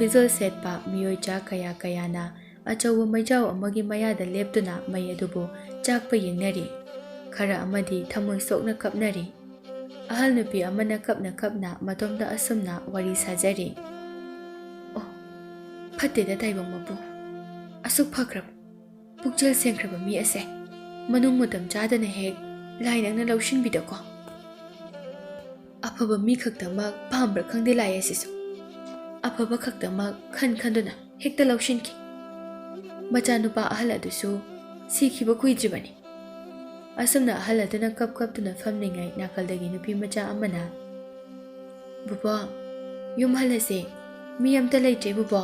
फिजोल सेटपा मियोई चा कया कयाना अचौबा मैजाव अमगी मयादा लेप्तुना मई अदुबु चाकपा येंगनरी खरा अमदी थमोय सोकना कपनरी अहल नुपी अमना कपना मतोमदा असुमना वारी साजरी ओ फत्तेदा ताइबंग मपु असुक फक्रब पुक्चल सेंख्रब मी असे मनुंग मतम चादना हेक लाइनंगना लौशिनबिदको अफब मी खक्तमक पाम्ब्र खंगदे लाय असिसु अफब खक्तमक खन खंदुना हेक्ता लौशिनकी मचानुपा अहल अदुसु सिखिब कुइद्रिबनी असुमना अहल अदुना कप कपतुना फमनिंगाई नाकलदगी नुपी मचा अमना बुबा युम हलसे मी अमता लैत्रे बुबा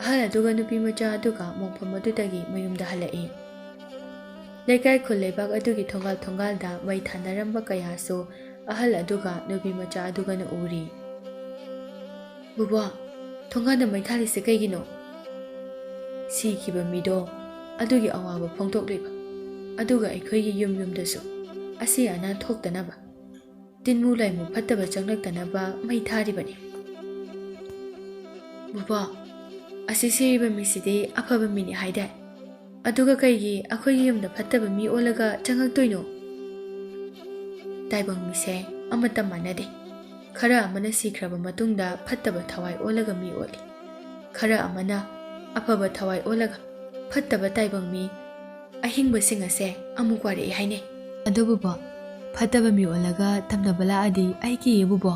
अहल अदुगा नुपी मचा अदुगा मोंफम अदुदगी मयुमदा हलए लेकाय खुलेबाग अदुगी थोंगाल थोंगालदा मई थानरंबा कयासु अहल अदुगा नुपी मचा अदुगा न उरी बुबा थोंगाना मई थालिसे कैगिनो सिखिबा मिदो अदुगी अवाबा फोंथोक्लिबा अदुगा अखोयगी युम युमदसु असी अना थोक्तनबा तिनमु लाइमु फत्तबा चंगलक्तनबा मई थारिबनी बुबा असी सिरिबा मिसिदे अफबा मिनि हाइदाय अदुगा कैगी अखोयगी युमदा फत्तबा मी ओलगा चंगलक्तोइनो ताइबंग मिसे अमता मानदे खरा अमना सिख्रबा मतुंगदा फत्तबा थवाई ओलगा मी ओली खरा अमना अफबा थवाई ओलगा फत्तबा ताइबंग मी अहिंग सिंग असे अमुक वारे हाइने अदुबुबो फत्तबा मी ओलगा तमनबा लाअदि आइकी येबुबो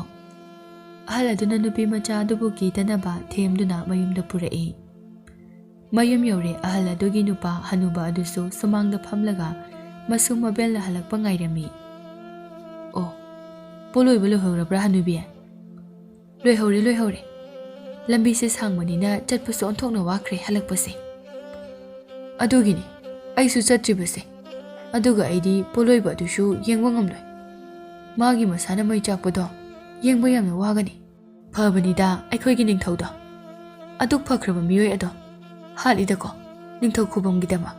अहल अदुना नुपी मचा अदुबु कीतनबा थेमदुना मयुमदा पुरई मयुम यौरे अहल अदुगी नुपा हनुबा अदुसु सुमांगदा फमलगा मसु मबेलना हलकपा गाइरमी ओ पोलोइबु लोहौरब्रा हनुबी लोहौरे लंबी से सांगमनिना चटपसु ओंथोकना वाख्रे हलकपसे अदुगिनी आइसु चट्रिबसे अदुगा आइदी पोलोइबा अदुसु येंगबा ngamloi मागी मसाना मै चाकपदो येंगबा यामना वागनी फबनिदा आइखोइगी निंगथौदो अदुक फख्रबा मियोय अदो हालिदको निंगथौ खुबमगिदमा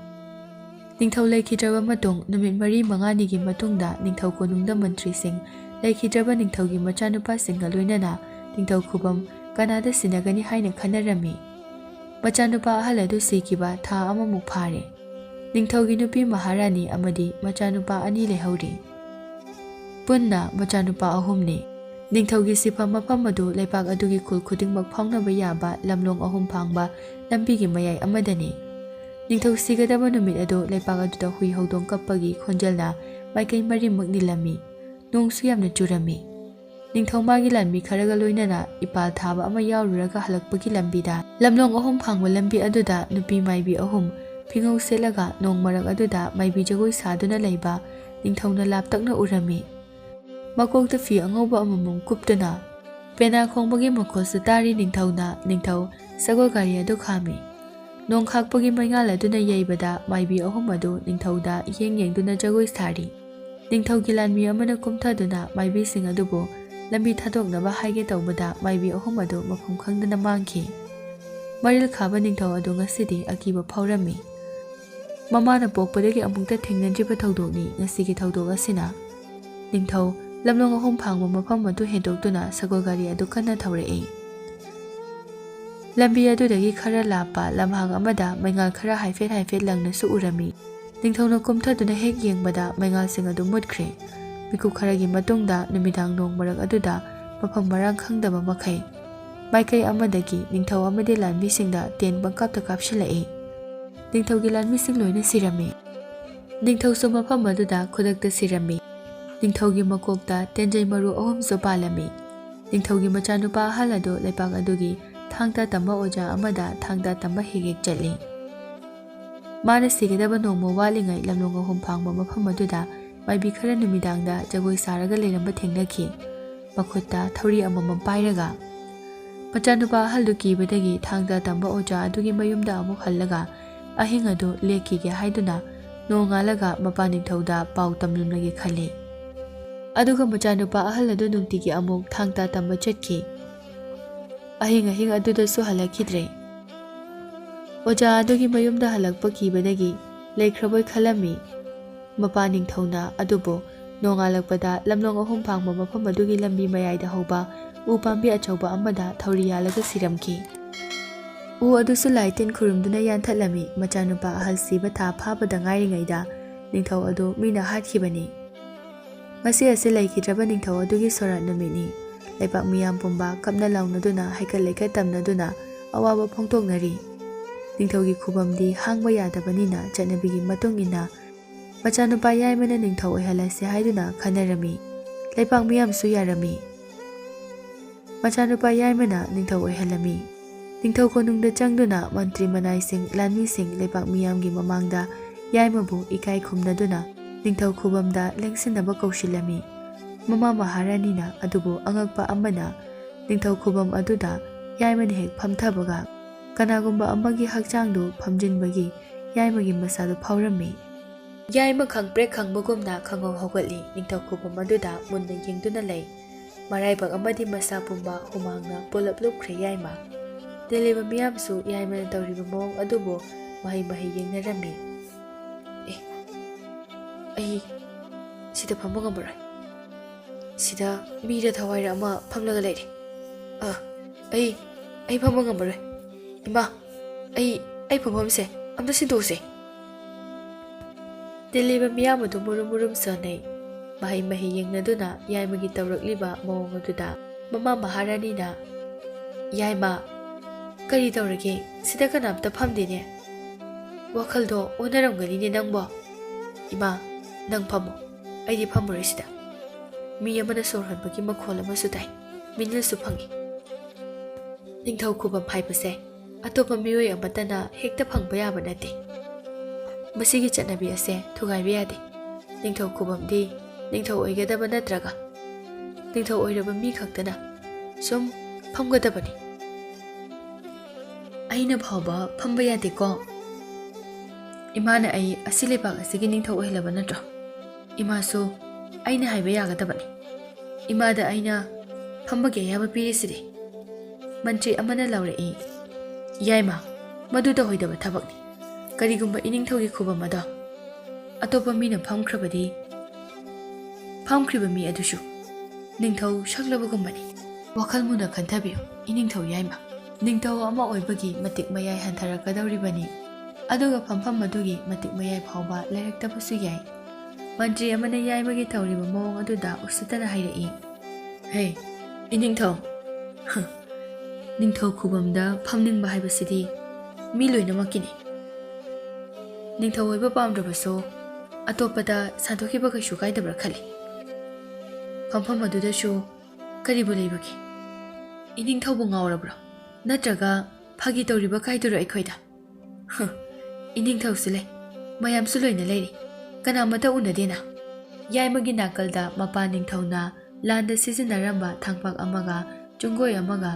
निंगथौ लेखिद्रबा मतुंग नुमित मरी मंगानिगी मतुंगदा निंगथौ कोनुंगदा मंत्री सिंह लेखिद्रबा निंगथौगी मचानुपा सिंह लोइनना निंगथौ खुबम कनादा सिनगनी हाइना खनरमी मचानुपा अहल अदु सिकिबा था अममुक फारे निंगथौगी नुपी महारानी अमदी मचानुपा अनि लेहौरी पुन्ना मचानुपा अहुमने निंगथौगी सिफम मफम अदु लेपाक अदुगी खुल खुदिंगमक फाउनबा याबा लमलोंग अहुम फांगबा लंबीगी मयाई अमदनी निंगथौ सिगदबा नुमित अदु लेपाक अदुदा हुई हौदोंग कप्पगी खोंजलना माइकई मरिमक निलमी नोंसु यामना चुरमी निंगथौ मागी लानमी खरगा लोइनना इपाल थाबा अमा यावरुरगा हलकपगी लंबीदा लमलोंग अहुम फांगबा लंबी अदुदा नुपी माइबी अहुम फिंगौ सेलगा नोंग मरक अदुदा माइबी जगोई सादुना लैबा निंगथौना लापतकना उरमी मकोकता फी अंगौबा अममुंग कुप्तना पेना खोंबगी मखोसु तारी निंगथौ सगोल गारी अदु खामी नोंग खाकपगी मैंगाल अदुना यैबदा माइबी अहुम अदु निंगथौदा येंगदुना जगोई सारी निंगथौगी लानमी अमना कुमथादुना माइबी सिंग अदुबो लंबी थादोकनबा हाइगे तौबदा माइबी अहुम अदु मफम खंगदना मांगखी मरिल खाबा निंगथौ अदु ngasiदी अकीबा फाउरमी ममाना पोकपदगी अमुक्ता थेंगनजिबा थौदोकनी ngasiगी थौदोक असिना निंगथौ लमलोंग अहुम फांगबा मफम अदु हेदोकतुना सगोल गारी अदु कन्ना थौरई लंबी अदुदगी खरा लापा लमहांग अमदा मैंगाल खरा हाइफेट लंगनसु उरमी निंगथौना कुमथादुना हेक येंगबदा मैंगाल सिंग अदु मुदख्रे मिकु खरागी मतुंगदा नुमिदांग नोंग मरक अदुदा मफम मरांग खंगदबा मखै माइकई अमदगी निंगथौ अमदे लानमी सिंगदा तेन बंकापता कापशिलाई निंगथौगी लानमी सिंग लोइना सिरमी निंगथौ सु मफम अदुदा खुदकता सिरमी निंगथौगी मकोकता तेंजै मरु अहुम सु पालमी निंगथौगी मचानुपा अहल अदु लेपाक अदुगी थांगता तंबा ओजा अमदा थांगता तंबा हेगेक चली माना सिगदबा नोंमो वालिंगै लमलोंग अहुम फांगबा मफम अदुदा माइबी खरा नुमिदांगदा जगोई सारगा लेरंबा थेंगनखी मखुत्ता थौरी अममम पाइरगा मचानुपा अहलदु कीबदगी थांगता तंबा ओजा अदुगी मयुमदा अमुक हल्लगा अहिंग अदु लेखिगे हाइदुना नोंगालगा मपा निंगथौदा पाउ तमलुनगे खले अदुगा मचानुपा अहल अदु नुंतिगी अमुक थांगता तंबा चटखी अहिंग अदुदसु हलखिद्रे ओजा अदुगी मयुमदा हलकपा कीबदगी लेख्रबोय खलमी मपा निंगथौना अदुबो नोंगालकपदा लमलोंग अहुम फांगबा मफम अदुगी लंबी मयाइदा हौबा ꯎ ꯄꯥꯝꯕꯤ ꯑꯆꯧꯕ ꯑꯃꯗ ꯊꯧꯔꯤ ꯌꯥꯜꯂꯒ ꯁꯤꯔꯝꯈꯤ꯫ ꯎ ꯑꯗꯨꯁꯨ ꯂꯥꯏ ꯇꯤꯟ ꯈꯨꯔꯨꯝꯗꯨꯅ ꯌꯥꯟꯊꯠꯂꯝꯃꯤ꯫ ꯃꯆꯥꯅꯨꯄꯥ ꯑꯍꯜ ꯁꯤꯕ ꯊꯥ ꯐꯥꯕꯗ ꯉꯥꯏꯔꯤꯉꯩꯗ ꯅꯤꯡꯊꯧ ꯑꯗꯨ ꯃꯤꯅ ꯍꯥꯠꯈꯤꯕꯅꯤ꯫ ꯉꯁꯤ ꯑꯁꯤ ꯂꯩꯈꯤꯗ꯭ꯔꯕ ꯅꯤꯡꯊꯧ ꯑꯗꯨꯒꯤ ꯁꯣꯔꯥꯠ ꯅꯨꯃꯤꯠꯅꯤ꯫ ꯂꯩꯕꯥꯛ ꯃꯤꯌꯥꯝ ꯄꯨꯝꯕ ꯀꯞꯅ ꯂꯥꯎꯅꯗꯨꯅ ꯍꯩꯀꯠ ꯂꯩꯀꯠ ꯇꯝꯅꯗꯨꯅ ꯑꯋꯥꯕ ꯐꯣꯡꯗꯣꯛꯅꯔꯤ꯫ ꯅꯤꯡꯊꯧꯒꯤ ꯈꯨꯕꯝꯗꯤ ꯍꯥꯡꯕ ꯌꯥꯗꯕꯅꯤꯅ ꯆꯠꯅꯕꯤꯒꯤ ꯃꯇꯨꯡ ꯏꯟꯅ ꯃꯆꯥꯅꯨꯄꯥ ꯌꯥꯏꯃꯅ ꯅꯤꯡꯊꯧ ꯑꯣꯏꯍꯜꯂꯁꯤ ꯍꯥꯏꯗꯨꯅ ꯈꯟꯅꯔꯝꯃꯤ꯫ ꯂꯩꯕꯥꯛ ꯃꯤꯌꯥꯝꯁꯨ ꯌꯥꯔꯝꯃꯤ꯫ ꯃꯆꯥꯅꯨꯄꯥ ꯌꯥꯏꯃꯅ ꯅꯤꯡꯊꯧ ꯑꯣꯏꯍꯜꯂꯝꯃꯤ꯫ ꯅꯤꯡꯊꯧ ꯀꯣꯅꯨꯡꯗ ꯆꯪꯗꯨꯅ ꯃꯟꯇ꯭ꯔꯤ ꯃꯅꯥꯏꯁꯤꯡ ꯂꯥꯟꯃꯤꯁꯤꯡ ꯂꯩꯕꯥꯛ ꯃꯤꯌꯥꯝꯒꯤ ꯃꯃꯥꯡꯗ ꯌꯥꯏꯃꯕꯨ ꯏꯀꯥꯏ ꯈꯨꯝꯅꯗꯨꯅ ꯅꯤꯡꯊꯧ ꯈꯨꯕꯝꯗ ꯂꯦꯡꯁꯤꯟꯅꯕ ꯀꯧꯁꯤꯜꯂꯝꯃꯤ꯫ ꯃꯃꯥ ꯃꯍꯥꯔꯥꯅꯤꯅ ꯑꯗꯨꯕꯨ ꯑꯉꯛꯄ ꯑꯃꯅ ꯅꯤꯡꯊꯧ ꯈꯨꯕꯝ ꯑꯗꯨꯗ ꯌꯥꯏꯃꯅ ꯍꯦꯛ ꯐꯝꯊꯕꯒ ꯀꯅꯥꯒꯨꯝꯕ ꯑꯃꯒꯤ ꯍꯛꯆꯥꯡꯗꯨ ꯐꯝꯖꯤꯟꯕꯒꯤ ꯌꯥꯏꯃꯒꯤ ꯃꯁꯥꯗꯨ ꯐꯥꯎꯔꯝꯃꯤ꯫ ꯌꯥꯏꯃ ꯈꯪꯄ꯭ꯔꯦꯛ ꯈꯪꯕꯒꯨꯝꯅ ꯈꯪꯍꯧ ꯍꯧꯒꯠꯂꯤ꯫ ꯅꯤꯡꯊꯧ ꯈꯨꯕꯝ ꯑꯗꯨꯗ ꯃꯨꯟꯅ ꯌꯦꯡꯗꯨꯅ ꯂꯩ꯫ ꯃꯔꯥꯏꯕꯛ ꯑꯃꯗꯤ ꯃꯁꯥ ꯄꯨꯝꯕ ꯍꯨꯃꯥꯡꯅ ꯄꯨꯂꯞ ꯂꯨꯞꯈ꯭ꯔꯦ ꯌꯥꯏꯃ꯫ ꯇꯤꯜꯂꯤꯕ ꯃꯤꯌꯥꯝꯁꯨ ꯌꯥꯏꯃꯅ ꯇꯧꯔꯤꯕ ꯃꯑꯣꯡ ꯑꯗꯨꯕꯨ ꯃꯍꯩ ꯌꯦꯡꯅꯔꯝꯃꯤ꯫ ꯑꯩ ꯁꯤꯗ ꯐꯝꯕ ꯉꯝꯃꯔꯣꯏ꯫ ꯁꯤꯗ ꯃꯤꯔ ꯊꯋꯥꯏꯔ ꯑꯃ ꯐꯝꯂꯒ ꯂꯩꯔꯤ꯫ ꯑꯩ ꯐꯝꯕ ꯉꯝꯃꯔꯣꯏ꯫ ꯏꯃꯥ, ꯑꯩ ꯐꯝꯐꯝꯁꯦ ꯑꯝꯇ ꯁꯤꯟꯗꯣꯛꯎꯁꯦ꯫ ꯇꯤꯜꯂꯤꯕ ꯃꯤꯌꯥꯝ ꯑꯗꯨ ꯃꯨꯔꯨꯝ ꯃꯨꯔꯨꯝ ꯁꯣꯟꯅꯩ꯫ ꯃꯍꯩ ꯌꯦꯡꯅꯗꯨꯅ ꯌꯥꯏꯃꯒꯤ ꯇꯧꯔꯛꯂꯤꯕ ꯃꯑꯣꯡ ꯑꯗꯨꯗ ꯃꯃꯥ ꯃꯍꯥꯔꯥꯅꯤꯅ, ꯌꯥꯏꯃ, ꯀꯔꯤ ꯇꯧꯔꯒꯦ? ꯁꯤꯗ ꯀꯅꯥꯝꯇ ꯐꯝꯗꯦꯅꯦ꯫ ꯋꯥꯈꯜꯗꯣ ꯑꯣꯟꯅꯔꯝꯒꯅꯤꯅꯦ ꯅꯪꯕꯣ꯫ ꯏꯃꯥ, ꯅꯪ ꯐꯝꯃꯣ, ꯑꯩꯗꯤ ꯐꯝꯃꯔꯣꯏ ꯁꯤꯗ꯫ ꯃꯤ ꯑꯃꯅ ꯁꯣꯔ ꯍꯣꯟꯕꯒꯤ ꯃꯈꯣꯜ ꯑꯃꯁꯨ ꯇꯥꯏ, ꯃꯤꯅꯤꯜꯁꯨ ꯐꯪꯏ꯫ ꯅꯤꯡꯊꯧ ꯈꯨꯕꯝ ꯍꯥꯏꯕꯁꯦ ꯑꯇꯣꯞꯄ ꯃꯤꯑꯣꯏ ꯑꯃꯠꯇꯅ ꯍꯦꯛꯇ ꯐꯪꯕ ꯌꯥꯕ ꯅꯠꯇꯦ꯫ ꯃꯁꯤꯒꯤ ꯆꯠꯅꯕꯤ ꯑꯁꯦ ꯊꯨꯒꯥꯏꯕ ꯌꯥꯗꯦ꯫ ꯅꯤꯡꯊꯧ ꯈꯨꯕꯝꯗꯤ ꯅꯤꯡꯊꯧ ꯑꯣꯏꯒꯗꯕ ꯅꯠꯇ꯭ꯔꯒ ꯅꯤꯡꯊꯧ ꯑꯣꯏꯔꯕ ꯃꯤ ꯈꯛꯇꯅ ꯁꯨꯝ ꯐꯝꯒꯗꯕꯅꯤ꯫ ꯑꯩꯅ ꯐꯥꯎꯕ ꯐꯝꯕ ꯌꯥꯗꯦꯀꯣ? ꯏꯃꯥꯅ ꯑꯩ ꯑꯁꯤ ꯂꯩꯕꯥꯛ ꯑꯁꯤꯒꯤ ꯅꯤꯡꯊꯧ ꯑꯣꯏꯍꯜꯂꯕ ꯅꯠꯇ꯭ꯔꯣ? ꯏꯃꯥꯁꯨ ꯑꯩꯅ ꯍꯥꯏꯕ ꯌꯥꯒꯗꯕꯅꯤ꯫ ꯏꯃꯥꯗ ꯑꯩꯅ ꯐꯝꯕꯒꯤ ꯑꯌꯥꯕ ꯄꯤꯔꯤꯁꯤꯗꯤ꯫ ꯃꯟꯇ꯭ꯔꯤ ꯑꯃꯅ ꯂꯥꯎꯔꯛꯏ꯫ ꯌꯥꯏꯃ, ꯃꯗꯨ ꯇꯧꯍꯩꯗꯕ ꯊꯕꯛꯅꯤ꯫ ꯀꯔꯤꯒꯨꯝꯕ ꯏꯅꯤꯡꯊꯧꯒꯤ ꯈꯨꯕꯝ ꯑꯗꯣ ꯑꯇꯣꯞꯄ ꯃꯤꯅ ꯐꯝꯈ꯭ꯔꯕꯗꯤ ꯐꯝꯈ꯭ꯔꯤꯕ ꯃꯤ ꯑꯗꯨꯁꯨ ꯅꯤꯡꯊꯧ ꯁꯛꯂꯕꯒꯨꯝꯕꯅꯤ꯫ ꯋꯥꯈꯜ ꯃꯨꯟꯅ ꯈꯟꯊꯕꯤꯌꯨ ꯏꯅꯤꯡꯊꯧ ꯌꯥꯏꯃ꯫ ꯅꯤꯡꯊꯧ ꯑꯃ ꯑꯣꯏꯕꯒꯤ ꯃꯇꯤꯛ ꯃꯌꯥꯏ ꯍꯟꯊꯔꯛꯀꯗꯧꯔꯤꯕꯅꯤ꯫ ꯑꯗꯨꯒ ꯐꯝꯐꯝ ꯑꯗꯨꯒꯤ ꯃꯇꯤꯛ ꯃꯌꯥꯏ ꯐꯥꯎꯕ ꯂꯩꯔꯛꯇꯕꯁꯨ ꯌꯥꯏ꯫ ꯃꯟꯇ꯭ꯔꯤ ꯑꯃꯅ ꯌꯥꯏꯃꯒꯤ ꯇꯧꯔꯤꯕ ꯃꯑꯣꯡ ꯑꯗꯨꯗ ꯎꯁꯤꯠꯇꯅ ꯍꯥꯏꯔꯛꯏ꯫ ꯍꯦ, ꯏꯅꯤꯡꯊꯧ, ꯅꯤꯡꯊꯧ ꯈꯨꯕꯝꯗ ꯐꯝꯅꯤꯡꯕ ꯍꯥꯏꯕꯁꯤꯗꯤ ꯃꯤ ꯂꯣꯏꯅꯃꯛꯀꯤꯅꯤ꯫ ꯅꯤꯡꯊꯧ ꯑꯣꯏꯕ ꯄꯥꯝꯗ꯭ꯔꯕꯁꯨ ꯑꯇꯣꯞꯄꯗ ꯁꯟꯗꯣꯛꯈꯤꯕ ꯀꯩꯁꯨ ꯀꯥꯏꯗꯕ꯭ꯔꯥ ꯈꯜꯂꯤ꯫ ꯐꯝꯐꯝ ꯑꯗꯨꯗꯁꯨ ꯀꯔꯤꯕꯨ ꯂꯩꯕꯒꯦ? ꯏꯅꯤꯡꯊꯧꯕꯨ ꯉꯥꯎꯔꯕ꯭ꯔꯣ? ꯅꯠꯇ꯭ꯔꯒ ꯐꯥꯒꯤ ꯇꯧꯔꯤꯕ ꯀꯥꯏꯗꯨꯔꯣ ꯑꯩꯈꯣꯏꯗ? ꯏꯅꯤꯡꯊꯧꯁꯨ ꯂꯩ, ꯃꯌꯥꯝꯁꯨ ꯂꯣꯏꯅ ꯂꯩꯔꯤ, ꯀꯅꯥꯃꯠꯇ ꯎꯅꯗꯦꯅ꯫ ꯌꯥꯏꯃꯒꯤ ꯅꯥꯀꯜꯗ ꯃꯄꯥ ꯅꯤꯡꯊꯧꯅ ꯂꯥꯟꯗ ꯁꯤꯖꯤꯟꯅꯔꯝꯕ ꯊꯥꯡꯄꯥꯛ ꯑꯃꯒ ꯆꯨꯡꯒꯣꯏ ꯑꯃꯒ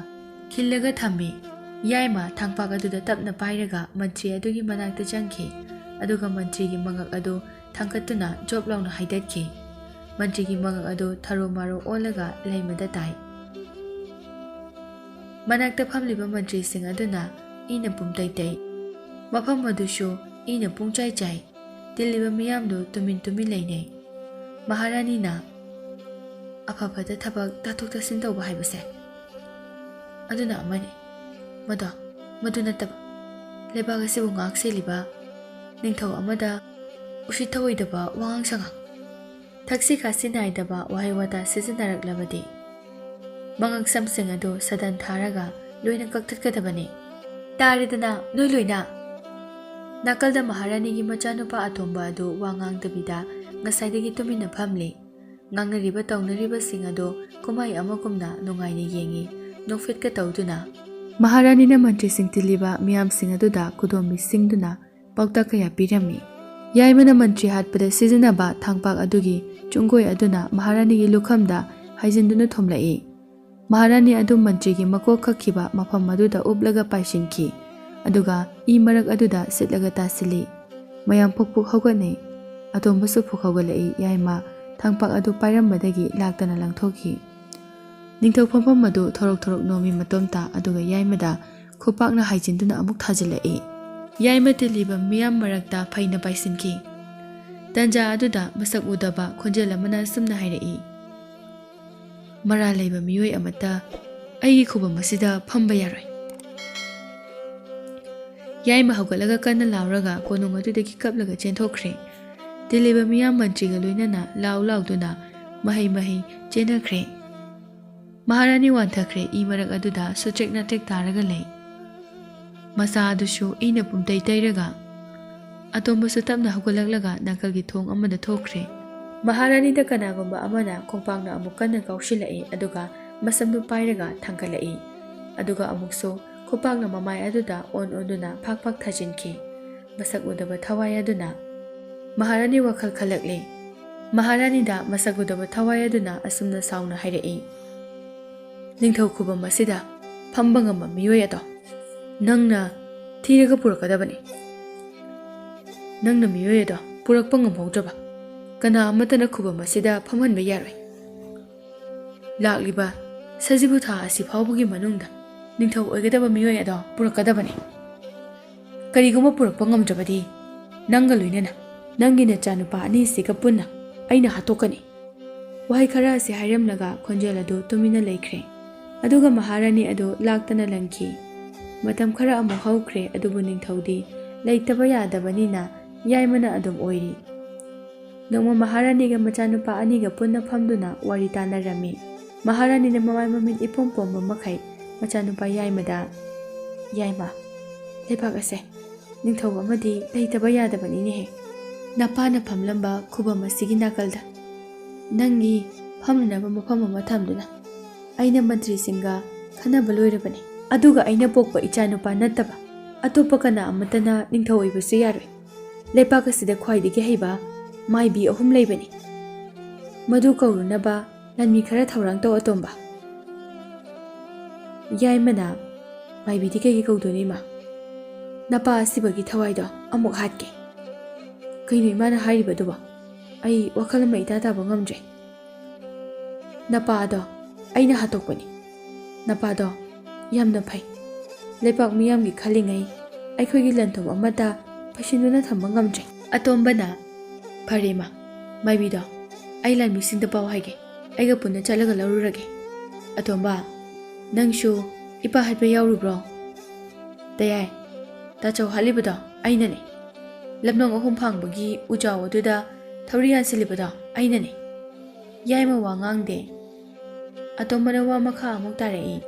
ꯈꯤꯜꯂꯒ ꯊꯝꯃꯤ꯫ ꯌꯥꯏꯃ ꯊꯥꯡꯄꯥꯛ ꯑꯗꯨꯗ ꯇꯞꯅ ꯄꯥꯏꯔꯒ ꯃꯟꯇ꯭ꯔꯤ ꯑꯗꯨꯒꯤ ꯃꯅꯥꯛꯇ ꯆꯪꯈꯤ꯫ ꯑꯗꯨꯒ ꯃꯟꯇ꯭ꯔꯤꯒꯤ ꯃꯉꯛ ꯑꯗꯨ ꯊꯥꯡꯒꯠꯇꯨꯅ ꯖꯣꯞ ꯂꯥꯎꯅ ꯍꯥꯏꯗꯠꯈꯤ꯫ ꯃꯟꯇ꯭ꯔꯤꯒꯤ ꯃꯉꯛ ꯑꯗꯨ ꯊꯔꯣ ꯃꯥꯔꯣ ꯑꯣꯜꯂꯒ ꯂꯩꯃꯗ ꯇꯥꯏ꯫ ꯃꯅꯥꯛꯇ ꯐꯝꯂꯤꯕ ꯃꯟꯇ꯭ꯔꯤꯁꯤꯡ ꯑꯗꯨꯅ ꯏꯅ ꯄꯨꯝꯇꯩ ꯇꯩ꯫ ꯃꯐꯝ ꯑꯗꯨꯁꯨ ꯏꯅ ꯄꯨꯡꯆꯥꯏ ꯆꯥꯏ꯫ ꯇꯤꯜꯂꯤꯕ ꯃꯤꯌꯥꯝꯗꯨ ꯇꯨꯃꯤꯟ ꯂꯩꯅꯩ꯫ ꯃꯍꯥꯔꯥꯅꯤꯅ, ꯑꯐꯕꯗ ꯊꯕꯛ ꯇꯥꯊꯣꯛ ꯇꯥꯁꯤꯟ ꯇꯧꯕ ꯍꯥꯏꯕꯁꯦ ꯑꯗꯨꯅ ꯑꯃꯅꯤ꯫ ꯃꯗꯨ ꯅꯠꯇꯕ ꯂꯩꯕꯥꯛ ꯑꯁꯤꯕꯨ ꯉꯥꯛ ꯁꯦꯜꯂꯤꯕ ꯅꯤꯡꯊꯧ ꯑꯃꯗ ꯎꯁꯤꯠ ꯊꯑꯣꯏꯗꯕ ꯋꯥꯉꯥꯡ ꯁꯉꯥꯡ, ꯊꯛꯁꯤ ꯈꯥꯁꯤ ꯅꯥꯏꯗꯕ ꯋꯥꯍꯩ ꯋꯥꯇꯥ ꯁꯤꯖꯤꯟꯅꯔꯛꯂꯕꯗꯤ ꯃꯉꯛ ꯁꯝꯁꯤꯡ ꯑꯗꯨ ꯁꯗꯟ ꯊꯥꯔꯒ ꯂꯣꯏꯅ ꯀꯛꯊꯠꯀꯗꯕꯅꯤ꯫ ꯇꯥꯔꯦꯗꯅ ꯅꯣꯏ ꯂꯣꯏꯅ꯫ ꯅꯥꯀꯜꯗ ꯃꯍꯥꯔꯥꯅꯤꯒꯤ ꯃꯆꯥꯅꯨꯄꯥ ꯑꯇꯣꯝꯕ ꯑꯗꯨ ꯋꯥ ꯉꯥꯡꯗꯕꯤꯗ ꯉꯁꯥꯏꯗꯒꯤ ꯇꯨꯃꯤꯟꯅ ꯐꯝꯂꯤ꯫ ꯉꯥꯡꯅꯔꯤꯕ ꯇꯧꯅꯔꯤꯕꯁꯤꯡ ꯑꯗꯨ ꯀꯨꯝꯍꯩ ꯑꯃꯒꯨꯝꯅ ꯅꯨꯡꯉꯥꯏꯅ ꯌꯦꯡꯉꯤ, ꯅꯣꯛꯐꯦꯠꯀ ꯇꯧꯗꯨꯅ꯫ ꯃꯍꯥꯔꯥꯅꯤꯅ ꯃꯟꯇ꯭ꯔꯤꯁꯤꯡ ꯇꯤꯜꯂꯤꯕ ꯃꯤꯌꯥꯝꯁꯤꯡ ꯑꯗꯨꯗ ꯈꯨꯗꯣꯝꯕꯤ ꯁꯤꯡꯗꯨꯅ ꯄꯥꯎꯇꯥꯛ ꯀꯌꯥ ꯄꯤꯔꯝꯃꯤ꯫ ꯌꯥꯏꯃꯅ ꯃꯟꯇ꯭ꯔꯤ ꯍꯥꯠꯄꯗ ꯁꯤꯖꯤꯟꯅꯕ ꯊꯥꯡꯄꯥꯛ ꯑꯗꯨꯒꯤ ꯆꯨꯡꯒꯣꯏ ꯑꯗꯨꯅ ꯃꯍꯥꯔꯥꯅꯤꯒꯤ ꯂꯨꯈꯝꯗ ꯍꯥꯏꯖꯤꯟꯗꯨꯅ ꯊꯣꯝꯂꯛꯏ꯫ ꯃꯍꯥꯔꯥꯅꯤ ꯑꯗꯨ ꯃꯟꯇ꯭ꯔꯤꯒꯤ ꯃꯀꯣꯛ ꯀꯛꯈꯤꯕ ꯃꯐꯝ ꯑꯗꯨꯗ ꯎꯞꯂꯒ ꯄꯥꯏꯁꯤꯟꯈꯤ꯫ ꯑꯗꯨꯒ ꯏ ꯃꯔꯛ ꯑꯗꯨꯗ ꯁꯤꯠꯂꯒ ꯇꯥꯁꯤꯜꯂꯤ꯫ ꯃꯌꯥꯝ ꯄꯨꯛ ꯍꯧꯒꯠꯅꯩ꯫ ꯑꯇꯣꯝꯕꯁꯨ ꯄꯨꯛ ꯍꯧꯒꯠꯂꯛꯏ꯫ ꯌꯥꯏꯃ ꯊꯥꯡꯄꯥꯛ ꯑꯗꯨ ꯄꯥꯏꯔꯝꯕꯗꯒꯤ ꯂꯥꯛꯇꯅ ꯂꯪꯊꯣꯛꯈꯤ꯫ ꯅꯤꯡꯊꯧ ꯐꯝꯐꯝ ꯑꯗꯨ ꯊꯣꯔꯛ ꯅꯣꯝꯃꯤ ꯃꯇꯣꯝꯇ꯫ ꯑꯗꯨꯒ ꯌꯥꯏꯃꯗ ꯈꯨꯄꯥꯛꯅ ꯍꯥꯏꯖꯤꯟꯗꯨꯅ ꯑꯃꯨꯛ ꯊꯥꯖꯤꯜꯂꯛꯏ꯫ ꯌꯥꯏꯃ ꯇꯤꯜꯂꯤꯕ ꯃꯤꯌꯥꯝ ꯃꯔꯛꯇ ꯐꯩꯅ ꯄꯥꯏꯁꯤꯟꯈꯤ꯫ ꯇꯟꯖꯥ ꯑꯗꯨꯗ ꯃꯁꯛ ꯎꯗꯕ ꯈꯣꯟꯖꯦꯜ ꯑꯃꯅ ꯑꯁꯨꯝꯅ ꯍꯥꯏꯔꯛꯏ꯫ ꯃꯔꯥꯜ ꯂꯩꯕ ꯃꯤꯑꯣꯏ ꯑꯃꯠꯇ ꯑꯩꯒꯤ ꯈꯨꯕꯝ ꯑꯁꯤꯗ ꯐꯝꯕ ꯌꯥꯔꯣꯏ꯫ ꯌꯥꯏꯃ ꯍꯧꯒꯠꯂꯒ ꯀꯟꯅ ꯂꯥꯎꯔꯒ ꯀꯣꯅꯨꯡ ꯑꯗꯨꯗꯒꯤ ꯀꯞꯂꯒ ꯆꯦꯟꯊꯣꯛꯈ꯭ꯔꯦ꯫ ꯇꯤꯜꯂꯤꯕ ꯃꯤꯌꯥꯝ ꯃꯟꯇ꯭ꯔꯤꯒ ꯂꯣꯏꯅꯅ ꯂꯥꯎ ꯂꯥꯎꯗꯨꯅ ꯃꯍꯩ ꯆꯦꯟꯅꯈ꯭ꯔꯦ꯫ ꯃꯍꯥꯔꯥꯅꯤ ꯋꯥꯟꯊꯈ꯭ꯔꯦ ꯏ ꯃꯔꯛ ꯑꯗꯨꯗ ꯁꯨꯇ꯭ꯔꯦꯛ ꯅꯥꯇ꯭ꯔꯦꯛ ꯇꯥꯔꯒ ꯂꯩ꯫ ꯃꯆꯥ ꯑꯗꯨꯁꯨ ꯏꯅ ꯄꯨꯝꯇꯩ ꯇꯩꯔꯒ ꯑꯇꯣꯝꯕꯁꯨ ꯇꯞꯅ ꯍꯧꯒꯠꯂꯛꯂꯒ ꯅꯥꯀꯜꯒꯤ ꯊꯣꯡ ꯑꯃꯗ ꯊꯣꯛꯈ꯭ꯔꯦ꯫ ꯃꯍꯥꯔꯥꯅꯤꯗ ꯀꯅꯥꯒꯨꯝꯕ ꯑꯃꯅ ꯈꯣꯡꯄꯥꯛꯅ ꯑꯃꯨꯛ ꯀꯟꯅ ꯀꯥꯎꯁꯤꯜꯂꯛꯏ ꯑꯗꯨꯒ ꯃꯁꯝꯗꯨ ꯄꯥꯏꯔꯒ ꯊꯥꯡꯒꯠꯂꯛꯏ ꯑꯗꯨꯒ ꯑꯃꯨꯛꯁꯨ ꯈꯨꯄꯥꯛꯅ ꯃꯃꯥꯏ ꯑꯗꯨꯗ ꯑꯣꯟꯗꯨꯅ ꯐꯥꯛ ꯐꯥꯛ ꯊꯥꯖꯤꯟꯈꯤ꯫ ꯃꯁꯛ ꯎꯗꯕ ꯊꯋꯥꯏ ꯑꯗꯨꯅ ꯃꯍꯥꯔꯥꯅꯤ ꯋꯥꯈꯜ ꯈꯜꯂꯛꯂꯤ꯫ ꯃꯍꯥꯔꯥꯅꯤꯗ ꯃꯁꯛ ꯎꯗꯕ ꯊꯋꯥꯏ ꯑꯗꯨꯅ ꯑꯁꯨꯝꯅ ꯁꯥꯎꯅ ꯍꯥꯏꯔꯛꯏ, ꯅꯤꯡꯊꯧ ꯈꯨꯕꯝ ꯑꯁꯤꯗ ꯐꯝꯕ ꯉꯝꯕ ꯃꯤꯑꯣꯏ ꯑꯗꯣ ꯅꯪꯅ ꯊꯤꯔꯒ ꯄꯨꯔꯛꯀꯗꯕꯅꯤ꯫ ꯅꯪꯅ ꯃꯤꯑꯣꯏ ꯑꯗꯣ ꯄꯨꯔꯛꯄ ꯉꯝꯍꯧꯗ꯭ꯔꯕ ꯀꯅꯥ ꯑꯃꯠꯇꯅ ꯈꯨꯕꯝ ꯑꯁꯤꯗ ꯐꯝꯍꯟꯕ ꯌꯥꯔꯣꯏ꯫ ꯂꯥꯛꯂꯤꯕ ꯁꯖꯤꯕꯨ ꯊꯥ ꯑꯁꯤ ꯐꯥꯎꯕꯒꯤ ꯃꯅꯨꯡꯗ ꯅꯤꯡꯊꯧ ꯑꯣꯏꯒꯗꯕ ꯃꯤꯑꯣꯏ ꯑꯗꯣ ꯄꯨꯔꯛꯀꯗꯕꯅꯤ꯫ ꯀꯔꯤꯒꯨꯝꯕ ꯄꯨꯔꯛꯄ ꯉꯝꯗ꯭ꯔꯕꯗꯤ ꯅꯪꯒ ꯂꯣꯏꯅꯅ ꯅꯪꯒꯤ ꯅꯆꯥꯅꯨꯄꯥ ꯑꯅꯤꯁꯤꯒ ꯄꯨꯟꯅ ꯑꯩꯅ ꯍꯥꯠꯇꯣꯛꯀꯅꯤ꯫ ꯋꯥꯍꯩ ꯈꯔ ꯑꯁꯤ ꯍꯥꯏꯔꯝꯂꯒ ꯈꯣꯟꯖꯦꯜ ꯑꯗꯨ ꯇꯨꯃꯤꯟꯅ ꯂꯩꯈ꯭ꯔꯦ꯫ ꯑꯗꯨꯒ ꯃꯍꯥꯔꯥꯅꯤ ꯑꯗꯨ ꯂꯥꯛꯇꯅ ꯂꯪꯈꯤ꯫ ꯃꯇꯝ ꯈꯔ ꯑꯃꯨꯛ ꯍꯧꯈ꯭ꯔꯦ ꯑꯗꯨꯕꯨ ꯅꯤꯡꯊꯧꯗꯤ ꯂꯩꯇꯕ ꯌꯥꯗꯕꯅꯤꯅ ꯌꯥꯏꯃꯅ ꯑꯗꯨꯝ ꯑꯣꯏꯔꯤ꯫ ꯅꯣꯡꯃ ꯃꯍꯥꯔꯥꯅꯤꯒ ꯃꯆꯥꯅꯨꯄꯥ ꯑꯅꯤꯒ ꯄꯨꯟꯅ ꯐꯝꯗꯨꯅ ꯋꯥꯔꯤ ꯇꯥꯟꯅꯔꯝꯃꯤ꯫ ꯃꯍꯥꯔꯥꯅꯤꯅ ꯃꯃꯥꯏ ꯃꯃꯤꯠ ꯏꯄꯣꯝ ꯄꯣꯝꯕ ꯃꯈꯩ ꯃꯆꯥꯅꯨꯄꯥ ꯌꯥꯏꯃꯗ, ꯌꯥꯏꯃ, ꯂꯩꯕꯥꯛ ꯑꯁꯦ ꯅꯤꯡꯊꯧ ꯑꯃꯗꯤ ꯂꯩꯇꯕ ꯌꯥꯗꯕꯅꯤꯅꯦꯍꯦ꯫ ꯅꯄꯥꯅ ꯐꯝꯂꯝꯕ ꯈꯨꯕꯝ ꯑꯁꯤꯒꯤ ꯅꯥꯀꯜꯗ ꯅꯪꯒꯤ ꯐꯝꯅꯅꯕ ꯃꯐꯝ ꯑꯃ ꯊꯝꯗꯨꯅ ꯑꯩꯅ ꯃꯟꯇ꯭ꯔꯤꯁꯤꯡꯒ ꯈꯟꯅꯕ ꯂꯣꯏꯔꯕꯅꯤ꯫ ꯑꯗꯨꯒ ꯑꯩꯅ ꯄꯣꯛꯄ ꯏꯆꯥꯅꯨꯄꯥ ꯅꯠꯇꯕ ꯑꯇꯣꯞꯄ ꯀꯅꯥ ꯑꯃꯠꯇꯅ ꯅꯤꯡꯊꯧ ꯑꯣꯏꯕꯁꯨ ꯌꯥꯔꯣꯏ꯫ ꯂꯩꯄꯥꯛ ꯑꯁꯤꯗ ꯈ꯭ꯋꯥꯏꯗꯒꯤ ꯍꯩꯕ ꯃꯥꯏꯕꯤ 3 ꯂꯩꯕꯅꯤ꯫ ꯃꯗꯨ ꯀꯧꯔꯨꯅꯕ ꯂꯥꯟꯃꯤ ꯈꯔ ꯊꯧꯔꯥꯡ ꯇꯧ ꯑꯇꯣꯝꯕ꯫ ꯌꯥꯏꯃꯅ, ꯃꯥꯏꯕꯤꯗꯤ ꯀꯩꯒꯤ ꯀꯧꯗꯣꯏꯅꯣ ꯏꯃꯥ? ꯅꯄꯥ ꯑꯁꯤꯕꯒꯤ ꯊꯋꯥꯏꯗꯣ ꯑꯃꯨꯛ ꯍꯥꯠꯀꯦ꯫ ꯀꯩꯅꯣ ꯏꯃꯥꯅ ꯍꯥꯏꯔꯤꯕꯗꯨꯕꯣ? ꯑꯩ ꯋꯥꯈꯜ ꯑꯃ ꯏꯇꯥ ꯇꯥꯕ ꯉꯝꯗ꯭ꯔꯦ꯫ ꯅꯄꯥꯗꯣ ꯑꯩꯅ ꯍꯥꯠꯇꯣꯛꯄꯅꯤ꯫ ꯅꯄꯥꯗꯣ ꯌꯥꯝꯅ ꯐꯩ꯫ ꯂꯩꯄꯥꯛ ꯃꯤꯌꯥꯝꯒꯤ ꯈꯜꯂꯤꯉꯩ ꯑꯩꯈꯣꯏꯒꯤ ꯂꯟꯊꯨꯝ ꯑꯃꯠꯇ ꯄꯩꯁꯤꯟꯗꯨꯅ ꯊꯝꯕ ꯉꯝꯗ꯭ꯔꯦ꯫ ꯑꯇꯣꯝꯕꯅ, ꯐꯔꯦ ꯏꯃꯥ, ꯃꯥꯏꯕꯤꯗꯣ ꯑꯩ ꯂꯥꯟꯃꯤꯁꯤꯡꯗ ꯄꯥꯎ ꯍꯥꯏꯒꯦ꯫ ꯑꯩꯒ ꯄꯨꯟꯅ ꯆꯠꯂꯒ ꯂꯧꯔꯨꯔꯒꯦ꯫ ꯑꯇꯣꯝꯕ, ꯅꯪꯁꯨ ꯏꯄꯥ ꯍꯥꯠꯄ ꯌꯥꯎꯔꯨꯕ꯭ꯔꯣ? ꯇꯌꯥꯏ, ꯇꯥꯆꯧ ꯍꯥꯠꯂꯤꯕꯗꯣ ꯑꯩꯅꯅꯦ꯫ ꯂꯝꯂꯣꯡ 3 ꯐꯥꯡꯕꯒꯤ ꯎꯖꯥꯎ ꯑꯗꯨꯗ ꯊꯧꯔꯤ ꯌꯥꯟꯁꯤꯜꯂꯤꯕꯗꯣ ꯑꯩꯅꯅꯦ꯫ ꯌꯥꯏꯃ ꯋꯥ ꯉꯥꯡꯗꯦ꯫ ꯑꯇꯣꯝꯕꯅ ꯋꯥ ꯃꯈꯥ ꯑꯃꯨꯛ ꯇꯥꯔꯛꯏ,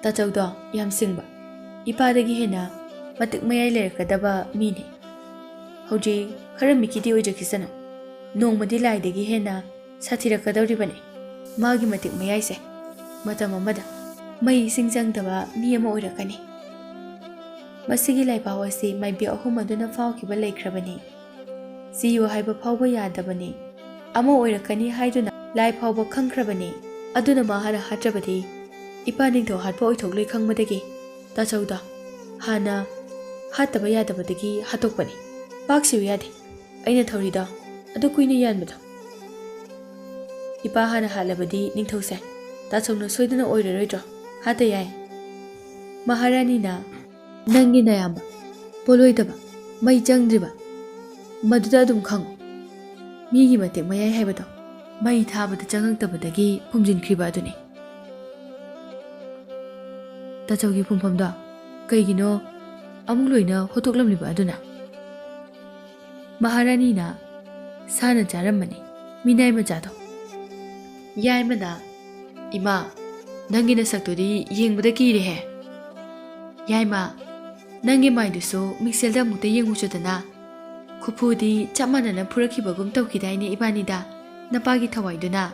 ꯇꯥꯆꯧꯗꯣ ꯌꯥꯝ ꯁꯤꯡꯕ, ꯏꯄꯥꯗꯒꯤ ꯍꯦꯟꯅ ꯃꯇꯤꯛ ꯃꯌꯥꯏ ꯂꯩꯔꯛꯀꯗꯕ ꯃꯤꯅꯤ꯫ ꯍꯧꯖꯤꯛ ꯈꯔ ꯃꯤꯀꯤꯗꯤ ꯑꯣꯏꯖꯈꯤꯁꯅꯨ, ꯅꯣꯡꯃꯗꯤ ꯂꯥꯏꯗꯒꯤ ꯍꯦꯟꯅ ꯁꯥꯊꯤꯔꯛꯀꯗꯧꯔꯤꯕꯅꯤ꯫ ꯃꯥꯒꯤ ꯃꯇꯤꯛ ꯃꯌꯥꯏꯁꯦ ꯃꯇꯝ ꯑꯃꯗ ꯃꯩ ꯏꯁꯤꯡ ꯆꯪꯗꯕ ꯃꯤ ꯑꯃ ꯑꯣꯏꯔꯛꯀꯅꯤ꯫ ꯃꯁꯤꯒꯤ ꯂꯥꯏꯄꯥꯎ ꯑꯁꯤ ꯃꯥꯏꯕꯤ 3 ꯑꯗꯨꯅ ꯐꯥꯎꯈꯤꯕ ꯂꯩꯈ꯭ꯔꯕꯅꯤ꯫ ꯁꯤꯌꯨ ꯍꯥꯏꯕ ꯐꯥꯎꯕ ꯌꯥꯗꯕꯅꯤ꯫ ꯑꯃ ꯑꯣꯏꯔꯛꯀꯅꯤ ꯍꯥꯏꯗꯨꯅ ꯂꯥꯏ ꯐꯥꯎꯕ ꯈꯪꯈ꯭ꯔꯕꯅꯤ꯫ ꯑꯗꯨꯅ ꯃꯥ ꯍꯥꯟꯅ ꯍꯥꯠꯇ꯭ꯔꯕꯗꯤ ꯏꯄꯥ ꯅꯤꯡꯊꯧ ꯍꯥꯠꯄ ꯑꯣꯏꯊꯣꯛꯂꯣꯏ ꯈꯪꯕꯗꯒꯤ ꯇꯥꯆꯧꯗꯣ ꯍꯥꯟꯅ ꯍꯥꯠꯇꯕ ꯌꯥꯗꯕꯗꯒꯤ ꯍꯥꯠꯇꯣꯛꯄꯅꯤ꯫ ꯄꯥꯛꯁꯤꯌꯨ ꯌꯥꯗꯦ ꯑꯩꯅ ꯊꯧꯔꯤꯗꯣ ꯑꯗꯨ ꯀꯨꯏꯅ ꯌꯥꯟꯕꯗꯣ꯫ ꯏꯄꯥ ꯍꯥꯟꯅ ꯍꯥꯠꯂꯕꯗꯤ ꯅꯤꯡꯊꯧꯁꯦ ꯇꯥꯆꯧꯅ ꯁꯣꯏꯗꯅ ꯑꯣꯏꯔꯔꯣꯏꯗ꯭ꯔꯣ? ꯍꯥꯠꯇ ꯌꯥꯏ꯫ ꯃꯍꯥꯔꯥꯅꯤꯅ, ꯅꯪꯒꯤ ꯅꯌꯥꯝꯕ ꯄꯣꯂꯣꯏꯗꯕ, ꯃꯩ ꯆꯪꯗ꯭ꯔꯤꯕ ꯃꯗꯨꯗ ꯑꯗꯨꯝ ꯈꯪꯉꯨ꯫ ꯃꯤꯒꯤ ꯃꯇꯤꯛ ꯃꯌꯥꯏ ꯍꯥꯏꯕꯗꯣ ꯃꯩ ꯊꯥꯕꯗ ꯆꯪꯉꯛꯇꯕꯗꯒꯤ ꯐꯨꯝꯖꯤꯟꯈ꯭ꯔꯤꯕ ꯑꯗꯨꯅꯤ꯫ ꯇꯥꯆꯧꯒꯤ ꯐꯨꯝꯐꯝꯗꯣ ꯀꯩꯒꯤꯅꯣ ꯑꯃꯨꯛ ꯂꯣꯏꯅ ꯍꯣꯠꯇꯣꯛꯂꯝꯂꯤꯕ ꯑꯗꯨꯅ? ꯃꯍꯥꯔꯥꯅꯤꯅ, ꯁꯥꯅ ꯆꯥꯔꯝꯃꯅꯤ ꯃꯤꯅꯥꯏ ꯃꯆꯥꯗꯣ꯫ ꯌꯥꯏꯃꯅ, ꯏꯃꯥ, ꯅꯪꯒꯤ ꯅꯁꯛꯇꯨꯗꯤ ꯌꯦꯡꯕꯗ ꯀꯤꯔꯦꯍꯦ꯫ ꯌꯥꯏꯃ, ꯅꯪꯒꯤ ꯃꯥꯏꯗꯨꯁꯨ ꯃꯤꯡꯁꯦꯜꯗ ꯑꯃꯨꯛꯇ ꯌꯦꯡꯉꯨꯆꯣꯗꯅ꯫ ꯈꯨꯐꯨꯗꯤ ꯆꯞ ꯃꯥꯟꯅꯅ ꯐꯨꯔꯛꯈꯤꯕꯒꯨꯝ ꯇꯧꯈꯤꯗꯥꯏꯅꯦ ꯏꯕꯥꯅꯤꯗ ꯅꯄꯥꯒꯤ ꯊꯋꯥꯏꯗꯨꯅ꯫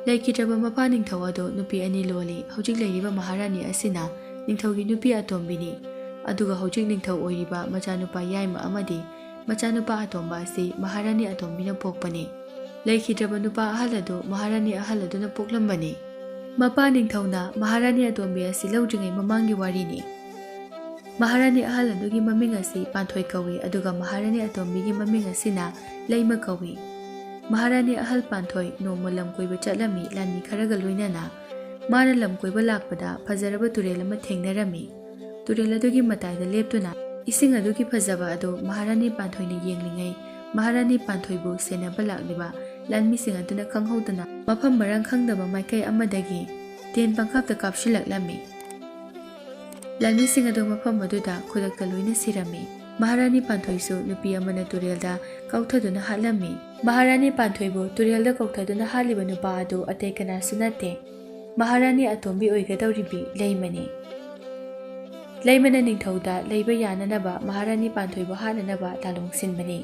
ꯂꯩꯈꯤꯗ꯭ꯔꯕ ꯃꯄꯥ ꯅꯤꯡꯊꯧ ꯑꯗꯨ ꯅꯨꯄꯤ 2 ꯂꯣꯜꯂꯤ꯫ ꯍꯧꯖꯤꯛ ꯂꯩꯔꯤꯕ ꯃꯍꯥꯔꯥꯅꯤ ꯑꯁꯤꯅ ꯅꯤꯡꯊꯧꯒꯤ ꯅꯨꯄꯤ ꯑꯇꯣꯝꯕꯤꯅꯤ꯫ ꯑꯗꯨꯒ ꯍꯧꯖꯤꯛ ꯅꯤꯡꯊꯧ ꯑꯣꯏꯔꯤꯕ ꯃꯆꯥꯅꯨꯄꯥ ꯌꯥꯏꯃ ꯑꯃꯗꯤ ꯃꯆꯥꯅꯨꯄꯥ ꯑꯇꯣꯝꯕ ꯑꯁꯤ ꯃꯍꯥꯔꯥꯅꯤ ꯑꯇꯣꯝꯕꯤꯅ ꯄꯣꯛꯄꯅꯤ꯫ ꯂꯩꯈꯤꯗ꯭ꯔꯕ ꯅꯨꯄꯥ ꯑꯍꯜ ꯑꯗꯨ ꯃꯍꯥꯔꯥꯅꯤ ꯑꯍꯜ ꯑꯗꯨꯅ ꯄꯣꯛꯂꯝꯕꯅꯤ꯫ ꯃꯄꯥ ꯅꯤꯡꯊꯧꯅ ꯃꯍꯥꯔꯥꯅꯤ ꯑꯇꯣꯝꯕꯤ ꯑꯁꯤ ꯂꯧꯗ꯭ꯔꯤꯉꯩ ꯃꯃꯥꯡꯒꯤ ꯋꯥꯔꯤꯅꯤ꯫ ꯃꯍꯥꯔꯥꯅꯤ ꯑꯍꯜ ꯑꯗꯨꯒꯤ ꯃꯃꯤꯡ ꯑꯁꯤ ꯄꯥꯟꯊꯣꯏ ꯀꯧꯏ ꯑꯗꯨꯒ ꯃꯍꯥꯔꯥꯅꯤ ꯑꯇꯣꯝꯕꯤꯒꯤ ꯃꯃꯤꯡ ꯑꯁꯤꯅ ꯂꯩꯃ ꯀꯧꯏ꯫ ꯃꯍꯥꯔꯥꯅꯤ ꯑꯍꯜ ꯄꯥꯟꯊꯣꯏ ꯅꯣꯡꯃ ꯂꯝ ꯀꯣꯏꯕ ꯆꯠꯂꯝꯃꯤ ꯂꯥꯟꯃꯤ ꯈꯔꯒ ꯂꯣꯏꯅꯅ꯫ ꯃꯥꯅ ꯂꯝ ꯀꯣꯏꯕ ꯂꯥꯛꯄꯗ ꯐꯖꯔꯕ ꯇꯨꯔꯦꯜ ꯑꯃ ꯊꯦꯡꯅꯔꯝꯃꯤ꯫ ꯇꯨꯔꯦꯜ ꯑꯗꯨꯒꯤ ꯃꯇꯥꯏꯗ ꯂꯦꯞꯇꯨꯅ ꯏꯁꯤꯡ ꯑꯗꯨꯒꯤ ꯐꯖꯕ ꯑꯗꯨ ꯃꯍꯥꯔꯥꯅꯤ ꯄꯥꯟꯊꯣꯏꯅ ꯌꯦꯡꯂꯤꯉꯩ ꯃꯍꯥꯔꯥꯅꯤ ꯄꯥꯟꯊꯣꯏꯕꯨ ꯁꯦꯟꯅꯕ ꯂꯥꯛꯂꯤꯕ ꯂꯥꯟꯃꯤꯁꯤꯡ ꯑꯗꯨꯅ ꯈꯪꯍꯧꯗꯅ ꯃꯐꯝ ꯃꯔꯥꯡ ꯈꯪꯗꯕ ꯃꯥꯏꯀꯩ ꯑꯃꯗꯒꯤ ꯇꯦꯟ ꯄꯪꯀꯥꯞꯇ ꯀꯥꯞꯁꯤꯜꯂꯛꯂꯝꯃꯤ꯫ ꯂꯥꯟꯃꯤꯁꯤꯡ ꯑꯗꯨ ꯃꯐꯝ ꯑꯗꯨꯗ ꯈꯨꯗꯛꯇ ꯂꯣꯏꯅ ꯁꯤꯔꯝꯃꯤ꯫ ꯃꯍꯥꯔꯥꯅꯤ ꯄꯥꯟꯊꯣꯏꯁꯨ ꯅꯨꯄꯤ ꯑꯃꯅ ꯇꯨꯔꯦꯜꯗ ꯀꯧꯊꯗꯨꯅ ꯍꯥꯠꯂꯝꯃꯤ꯫ ꯃꯍꯥꯔꯥꯅꯤ ꯄꯥꯟꯊꯣꯏꯕꯨ ꯇꯨꯔꯦꯜꯗ ꯀꯧꯊꯗꯨꯅ ꯍꯥꯠꯂꯤꯕ ꯅꯨꯄꯥ ꯑꯗꯨ ꯑꯇꯩ ꯀꯅꯥꯁꯨ ꯅꯠꯇꯦ, ꯃꯍꯥꯔꯥꯅꯤ ꯑꯇꯣꯝꯕꯤ ꯑꯣꯏꯒꯗꯧꯔꯤꯕꯤ ꯂꯩꯃꯅꯤ꯫ ꯂꯩꯃꯅ ꯅꯤꯡꯊꯧꯗ ꯂꯩꯕ ꯌꯥꯅꯅꯕ ꯃꯍꯥꯔꯥꯅꯤ ꯄꯥꯟꯊꯣꯏꯕꯨ ꯍꯥꯠꯅꯅꯕ ꯂꯥꯂꯣꯡ ꯁꯤꯟꯕꯅꯤ꯫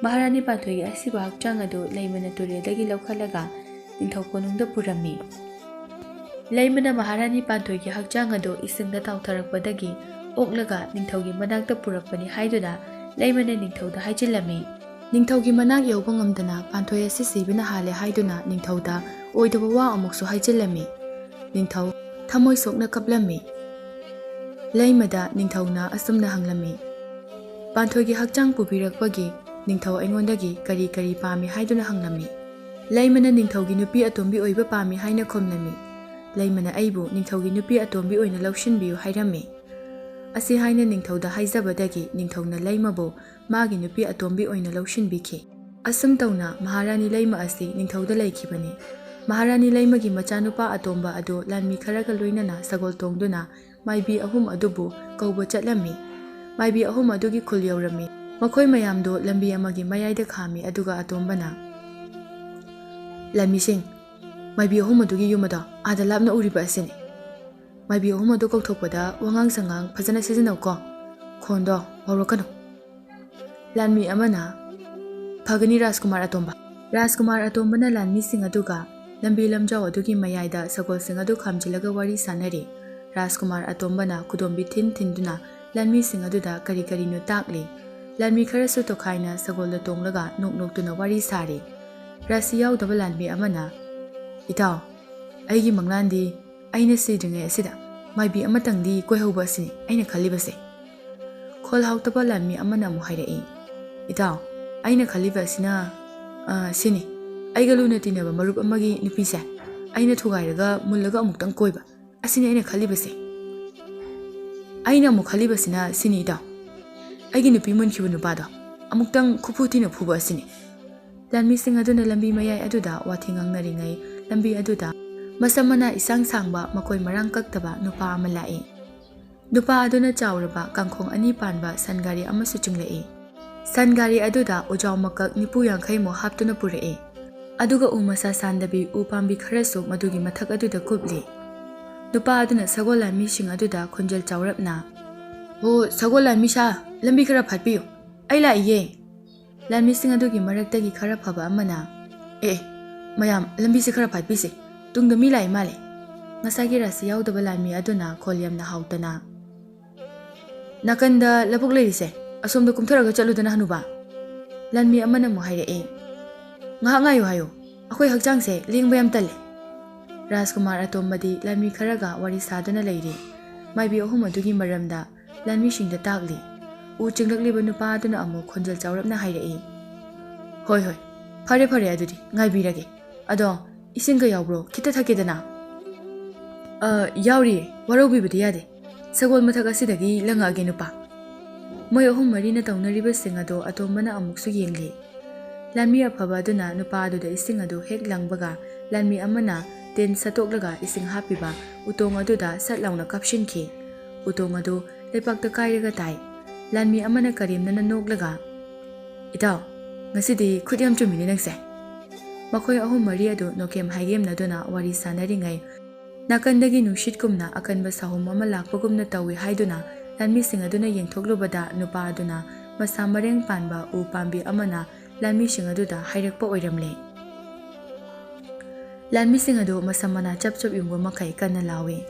ꯃꯍꯥꯔꯥꯅꯤ ꯄꯥꯟꯊꯣꯏꯒꯤ ꯑꯁꯤꯕ ꯍꯛꯆꯥꯡ ꯑꯗꯨ ꯂꯩꯃꯅ ꯇꯨꯔꯦꯜꯗꯒꯤ ꯂꯧꯈꯠꯂꯒ ꯅꯤꯡꯊꯧ ꯀꯣꯅꯨꯡꯗ ꯄꯨꯔꯝꯃꯤ꯫ ꯂꯩꯃꯅ ꯃꯍꯥꯔꯥꯅꯤ ꯄꯥꯟꯊꯣꯏꯒꯤ ꯍꯛꯆꯥꯡ ꯑꯗꯨ ꯏꯁꯤꯡꯗ ꯇꯥꯎꯊꯔꯛꯄꯗꯒꯤ ꯑꯣꯛꯂꯒ ꯅꯤꯡꯊꯧꯒꯤ ꯃꯅꯥꯛꯇ ꯄꯨꯔꯛꯄꯅꯤ ꯍꯥꯏꯗꯨꯅ ꯂꯩꯃꯅ ꯅꯤꯡꯊꯧꯗ ꯍꯥꯏꯖꯤꯜꯂꯝꯃꯤ꯫ ꯅꯤꯡꯊꯧꯒꯤ ꯃꯅꯥꯛ ꯌꯧꯕ ꯉꯝꯗꯅ ꯄꯥꯟꯊꯣꯏ ꯑꯁꯤ ꯁꯤꯕꯅ ꯍꯥꯜꯂꯦ ꯍꯥꯏꯗꯨꯅ ꯅꯤꯡꯊꯧꯗ ꯑꯣꯏꯗꯕ ꯋꯥ ꯑꯃꯨꯛꯁꯨ ꯍꯥꯏꯖꯤꯜꯂꯝꯃꯤ꯫ ꯅꯤꯡꯊꯧ ꯊꯃꯣꯏ ꯁꯣꯛꯅ ꯀꯞꯂꯝꯃꯤ꯫ ꯂꯩꯃꯗ ꯅꯤꯡꯊꯧꯅ ꯑꯁꯨꯝꯅ ꯍꯪꯂꯝꯃꯤ, ꯄꯥꯟꯊꯣꯏꯒꯤ ꯍꯛꯆꯥꯡ ꯄꯨꯕꯤꯔꯛꯄꯒꯤ ꯅꯤꯡꯊꯧ ꯑꯩꯉꯣꯟꯗꯒꯤ ꯀꯔꯤ ꯀꯔꯤ ꯄꯥꯝꯃꯤ ꯍꯥꯏꯗꯨꯅ ꯍꯪꯂꯝꯃꯤ꯫ ꯂꯩꯃꯅ ꯅꯤꯡꯊꯧꯒꯤ ꯅꯨꯄꯤ ꯑꯇꯣꯝꯕꯤ ꯑꯣꯏꯕ ꯄꯥꯝꯃꯤ ꯍꯥꯏꯅ ꯈꯨꯝꯂꯝꯃꯤ꯫ ꯂꯩꯃꯅ ꯑꯩꯕꯨ ꯅꯤꯡꯊꯧꯒꯤ ꯅꯨꯄꯤ ꯑꯇꯣꯝꯕꯤ ꯑꯣꯏꯅ ꯂꯧꯁꯤꯟꯕꯤꯌꯨ ꯍꯥꯏꯔꯝꯃꯤ꯫ ꯑꯁꯤ ꯍꯥꯏꯅ ꯅꯤꯡꯊꯧꯗ ꯍꯥꯏꯖꯕꯗꯒꯤ ꯅꯤꯡꯊꯧꯅ ꯂꯩꯃꯕꯨ ꯃꯥꯒꯤ ꯅꯨꯄꯤ ꯑꯇꯣꯝꯕꯤ ꯑꯣꯏꯅ ꯂꯧꯁꯤꯟꯕꯤꯈꯤ꯫ ꯑꯁꯨꯝ ꯇꯧꯅ ꯃꯍꯥꯔꯥꯅꯤ ꯂꯩꯃ ꯑꯁꯤ ꯅꯤꯡꯊꯧꯗ ꯂꯩꯈꯤꯕꯅꯤ꯫ ꯃꯍꯥꯔꯥꯅꯤ ꯂꯩꯃꯒꯤ ꯃꯆꯥꯅꯨꯄꯥ ꯑꯇꯣꯝꯕ ꯑꯗꯨ ꯂꯥꯟꯃꯤ ꯈꯔꯒ ꯂꯣꯏꯅꯅ ꯁꯒꯣꯜ ꯇꯣꯡꯗꯨꯅ ꯃꯥꯏꯕꯤ ꯑꯍꯨꯝ ꯑꯗꯨꯕꯨ ꯀꯧꯕ ꯆꯠꯂꯝꯃꯤ꯫ ꯃꯥꯏꯕꯤ ꯑꯍꯨꯝ ꯑꯗꯨꯒꯤ ꯈꯨꯜ ꯌꯧꯔꯝꯃꯤ꯫ ꯃꯈꯣꯏ ꯃꯌꯥꯝꯗꯨ ꯂꯝꯕꯤ ꯑꯃꯒꯤ ꯃꯌꯥꯏꯗ ꯈꯥꯝꯃꯤ ꯑꯗꯨꯒ ꯑꯇꯣꯝꯕꯅ, ꯂꯥꯟꯃꯤꯁꯤꯡ, ꯃꯥꯏꯕꯤ ꯑꯍꯨꯝ ꯑꯗꯨꯒꯤ ꯌꯨꯝ ꯑꯗꯣ ꯑꯥꯗ ꯂꯥꯞꯅ ꯎꯔꯤꯕ ꯑꯁꯤꯅꯤ꯫ ꯃꯥꯏꯕꯤ ꯑꯍꯨꯝ ꯑꯗꯨ ꯀꯧꯊꯣꯛꯄꯗ ꯋꯥꯉꯥꯡ ꯁꯉꯥꯡ ꯐꯖꯅ ꯁꯤꯖꯤꯟꯅꯧꯀꯣ, ꯈꯣꯟꯗꯣ ꯋꯥꯎꯔꯛꯀꯅꯨ꯫ ꯂꯥꯟꯃꯤ ꯑꯃꯅ, ꯐꯒꯅꯤ ꯔꯥꯖꯀꯨꯃꯥꯔ ꯑꯇꯣꯝꯕ꯫ ꯔꯥꯖꯀꯨꯃꯥꯔ ꯑꯇꯣꯝꯕꯅ ꯂꯥꯟꯃꯤꯁꯤꯡ ꯑꯗꯨꯒ ꯂꯝꯕꯤ ꯂꯝꯖꯥꯎ ꯑꯗꯨꯒꯤ ꯃꯌꯥꯏꯗ ꯁꯒꯣꯜꯁꯤꯡ ꯑꯗꯨ ꯈꯥꯝꯖꯤꯜꯂꯒ ꯋꯥꯔꯤ ꯁꯥꯟꯅꯔꯤ꯫ ꯔꯥꯖꯀꯨꯃꯥꯔ ꯑꯇꯣꯝꯕꯅ ꯈꯨꯗꯣꯝꯕꯤ ꯊꯤꯟꯗꯨꯅ ꯂꯥꯟꯃꯤꯁꯤꯡ ꯑꯗꯨꯗ ꯀꯔꯤ ꯀꯔꯤꯅꯣ ꯇꯥꯛꯂꯤ꯫ ꯂꯥꯟꯃꯤ ꯈꯔꯁꯨ ꯇꯣꯈꯥꯏꯅ ꯁꯒꯣꯜꯗ ꯇꯣꯡꯂꯒ ꯅꯣꯛ ꯅꯣꯛꯇꯨꯅ ꯋꯥꯔꯤ ꯁꯥꯔꯤ꯫ ꯔꯥꯁꯤ ꯌꯥꯎꯗꯕ ꯂꯥꯟꯃꯤ ꯑꯃꯅ, ꯏꯇꯥꯎ, ꯑꯩꯒꯤ ꯃꯪꯂꯥꯟꯗꯤ ꯑꯩꯅ ꯁꯤꯗ꯭ꯔꯤꯉꯩ ꯑꯁꯤꯗ ꯃꯥꯏꯕꯤ ꯑꯃꯇꯪꯗꯤ ꯀꯣꯏꯍꯧꯕ ꯑꯁꯤꯅꯤ ꯑꯩꯅ ꯈꯜꯂꯤꯕꯁꯦ꯫ ꯈꯣꯜ ꯍꯥꯎꯇꯕ ꯂꯥꯟꯃꯤ ꯑꯃꯅ ꯑꯃꯨꯛ ꯍꯥꯏꯔꯛꯏ, ꯏꯇꯥꯎ, ꯑꯩꯅ ꯈꯜꯂꯤꯕ ꯑꯁꯤꯅ ꯁꯤꯅꯤ, ꯑꯩꯒ ꯂꯨꯅ ꯇꯤꯟꯅꯕ ꯃꯔꯨꯞ ꯑꯃꯒꯤ ꯅꯨꯄꯤꯁꯦ ꯑꯩꯅ ꯊꯨꯒꯥꯏꯔꯒ ꯃꯨꯜꯂꯒ ꯑꯃꯨꯛꯇꯪ ꯀꯣꯏꯕ ꯑꯁꯤꯅꯤ ꯑꯩꯅ ꯈꯜꯂꯤꯕꯁꯦ꯫ ꯑꯩꯅ ꯑꯃꯨꯛ ꯈꯜꯂꯤꯕꯁꯤꯅ ꯁꯤꯅꯤ ꯏꯇꯥꯎ, ꯑꯩꯒꯤ ꯅꯨꯄꯤ ꯃꯨꯟꯈꯤꯕ ꯅꯨꯄꯥꯗꯣ ꯑꯃꯨꯛꯇꯪ ꯈꯨꯐꯨ ꯊꯤꯅ ꯐꯨꯕ ꯑꯁꯤꯅꯤ꯫ ꯂꯥꯟꯃꯤꯁꯤꯡ ꯑꯗꯨꯅ ꯂꯝꯕꯤ ꯃꯌꯥꯏ ꯑꯗꯨꯗ ꯋꯥꯊꯤ ꯉꯥꯡꯅꯔꯤꯉꯩ ꯂꯝꯕꯤ ꯑꯗꯨꯗ ꯃꯁꯝ ꯃꯅꯥ ꯏꯁꯥꯡ ꯁꯥꯡꯕ ꯃꯈꯣꯏ ꯃꯔꯥꯡ ꯀꯛꯇꯕ ꯅꯨꯄꯥ ꯑꯃ ꯂꯥꯛꯏ꯫ ꯅꯨꯄꯥ ꯑꯗꯨꯅ ꯆꯥꯎꯔꯕ ꯀꯥꯡꯈꯣꯡ ꯑꯅꯤ ꯄꯥꯟꯕ ꯁꯟꯒꯥꯔꯤ ꯑꯃꯁꯨ ꯆꯤꯡꯂꯛꯏ꯫ ꯁꯟꯒꯥꯔꯤ ꯑꯗꯨꯗ ꯎꯖꯥꯎ ꯃꯀꯛ 90-50ꯃꯨꯛ ꯍꯥꯞꯇꯨꯅ ꯄꯨꯔꯛꯏ꯫ ꯑꯗꯨꯒ ꯎ ꯃꯁꯥ ꯁꯥꯟꯗꯕꯤ ꯎ ꯄꯥꯝꯕꯤ ꯈꯔꯁꯨ ꯃꯗꯨꯒꯤ ꯃꯊꯛ ꯑꯗꯨꯗ ꯀꯨꯞꯂꯤ꯫ ꯅꯨꯄꯥ ꯑꯗꯨꯅ ꯁꯒꯣꯜ ꯂꯥꯟꯃꯤꯁꯤꯡ ꯑꯗꯨꯗ ꯈꯣꯟꯖꯦꯜ ꯆꯥꯎꯔꯞꯅ, ꯍꯣ ꯁꯒꯣꯜ ꯂꯥꯟꯃꯤꯁꯥ, ꯂꯝꯕꯤ ꯈꯔ ꯐꯥꯠꯄꯤꯌꯨ, ꯑꯩ ꯂꯥꯛꯏꯌꯦ꯫ ꯂꯥꯟꯃꯤꯁꯤꯡ ꯑꯗꯨꯒꯤ ꯃꯔꯛꯇꯒꯤ ꯈꯔ ꯐꯕ ꯑꯃꯅ, ꯃꯌꯥꯝ ꯂꯝꯕꯤꯁꯦ ꯈꯔ ꯐꯥꯠꯄꯤꯁꯦ, ꯇꯨꯡꯗ ꯃꯤ ꯂꯥꯛꯏ ꯃꯥꯜꯂꯦ꯫ ꯉꯁꯥꯏꯒꯤ ꯔꯥꯁꯤ ꯌꯥꯎꯗꯕ ꯂꯥꯟꯃꯤ ꯑꯗꯨꯅ ꯈꯣꯜ ꯌꯥꯝꯅ ꯍꯥꯎꯇꯅ, ꯅꯥꯀꯟꯗ ꯂꯧꯕꯨꯛ ꯂꯩꯔꯤꯁꯦ ꯑꯁꯣꯝꯗ ꯀꯨꯝꯊꯔꯒ ꯆꯠꯂꯨꯗꯅ ꯍꯅꯨꯕ꯫ ꯂꯥꯟꯃꯤ ꯑꯃꯅ ꯑꯃꯨꯛ ꯍꯥꯏꯔꯛꯏ, ꯉꯥꯏꯍꯥꯛ ꯉꯥꯏꯌꯨ ꯍꯥꯏꯌꯨ, ꯑꯩꯈꯣꯏ ꯍꯛꯆꯥꯡꯁꯦ ꯂꯦꯡꯕ ꯌꯥꯝ ꯇꯜꯂꯦ꯫ ꯔꯥꯖꯀꯨꯃꯥꯔ ꯑꯇꯣꯝꯕꯗꯤ ꯂꯥꯟꯃꯤ ꯈꯔꯒ ꯋꯥꯔꯤ ꯁꯥꯗꯨꯅ ꯂꯩꯔꯤ꯫ ꯃꯥꯏꯕꯤ ꯑꯍꯨꯝ ꯑꯗꯨꯒꯤ ꯃꯔꯝꯗ ꯂꯥꯟꯃꯤꯁꯤꯡꯗ ꯇꯥꯛꯂꯤ꯫ ꯎ ꯆꯤꯡꯂꯛꯂꯤꯕ ꯅꯨꯄꯥ ꯑꯗꯨꯅ ꯑꯃꯨꯛ ꯈꯣꯟꯖꯦꯜ ꯆꯥꯎꯔꯞꯅ ꯍꯥꯏꯔꯛꯏ, ꯍꯣꯏ ꯍꯣꯏ, ꯐꯔꯦ ꯐꯔꯦ ꯑꯗꯨꯗꯤ ꯉꯥꯏꯕꯤꯔꯒꯦ꯫ ꯑꯗꯣ ꯏꯁꯤꯡꯒ ꯌꯥꯎꯕ꯭ꯔꯣ, ꯈꯤꯇ ꯊꯛꯀꯦꯗꯅ? ꯌꯥꯎꯔꯤꯌꯦ, ꯋꯥꯔꯧꯕꯤꯕꯗꯤ ꯌꯥꯗꯦ, ꯁꯒꯣꯜ ꯃꯊꯛ ꯑꯁꯤꯗꯒꯤ ꯂꯪꯉꯛꯑꯒꯦ ꯅꯨꯄꯥ꯫ ꯃꯣꯏ ꯑꯍꯨꯝ ꯃꯔꯤꯅ ꯇꯧꯅꯔꯤꯕꯁꯤꯡ ꯑꯗꯣ ꯑꯇꯣꯝꯕꯅ ꯑꯃꯨꯛꯁꯨ ꯌꯦꯡꯂꯤ꯫ ꯂꯥꯟꯃꯤ ꯑꯐꯕ ꯑꯗꯨꯅ ꯅꯨꯄꯥ ꯑꯗꯨꯗ ꯏꯁꯤꯡ ꯑꯗꯨ ꯍꯦꯛ ꯂꯪꯕꯒ ꯂꯥꯟꯃꯤ ꯑꯃꯅ ꯇꯦꯟ ꯁꯠꯇꯣꯛꯂꯒ ꯏꯁꯤꯡ ꯍꯥꯞꯄꯤꯕ ꯎꯇꯣꯡ ꯑꯗꯨꯗ ꯁꯠ ꯂꯥꯎꯅ ꯀꯥꯞꯁꯤꯟꯈꯤ꯫ ꯎꯇꯣꯡ ꯑꯗꯨ ꯂꯩꯄꯥꯛꯇ ꯀꯥꯏꯔꯒ ꯇꯥꯏ꯫ ꯂꯥꯟꯃꯤ ꯑꯃꯅ ꯀꯔꯦꯝꯅꯅ ꯅꯣꯛꯂꯒ, ꯏꯇꯥꯎ, ꯉꯁꯤꯗꯤ ꯈꯨꯠ ꯌꯥꯝ ꯆꯨꯝꯃꯤꯅꯦ ꯅꯪꯁꯦ꯫ ꯃꯈꯣꯏ ꯑꯍꯨꯝ ꯃꯔꯤ ꯑꯗꯨ ꯅꯣꯀꯦꯝ ꯍꯥꯏꯒꯦꯝꯅꯗꯨꯅ ꯋꯥꯔꯤ ꯁꯥꯟꯅꯔꯤꯉꯩ ꯅꯥꯀꯟꯗꯒꯤ ꯅꯨꯡꯁꯤꯠꯀꯨꯝꯅ ꯑꯀꯟꯕ ꯁꯥꯍꯨꯝ ꯑꯃ ꯂꯥꯛꯄꯒꯨꯝꯅ ꯇꯧꯏ ꯍꯥꯏꯗꯨꯅ ꯂꯥꯟꯃꯤꯁꯤꯡ ꯑꯗꯨꯅ ꯌꯦꯡꯊꯣꯛꯂꯨꯕꯗ ꯅꯨꯄꯥ ꯑꯗꯨꯅ ꯃꯁꯥ ꯃꯔꯦꯡ ꯄꯥꯟꯕ ꯎ ꯄꯥꯝꯕꯤ ꯑꯃꯅ ꯂꯥꯟꯃꯤꯁꯤꯡ ꯑꯗꯨꯗ ꯍꯥꯏꯔꯛꯄ ꯑꯣꯏꯔꯝꯂꯦ꯫ ꯂꯥꯟꯃꯤꯁꯤꯡ ꯑꯗꯨ ꯃꯁꯝ ꯃꯅꯥ ꯆꯞ ꯆꯞ ꯌꯨꯡꯕ ꯃꯈꯩ ꯀꯟꯅ ꯂꯥꯎꯏ꯫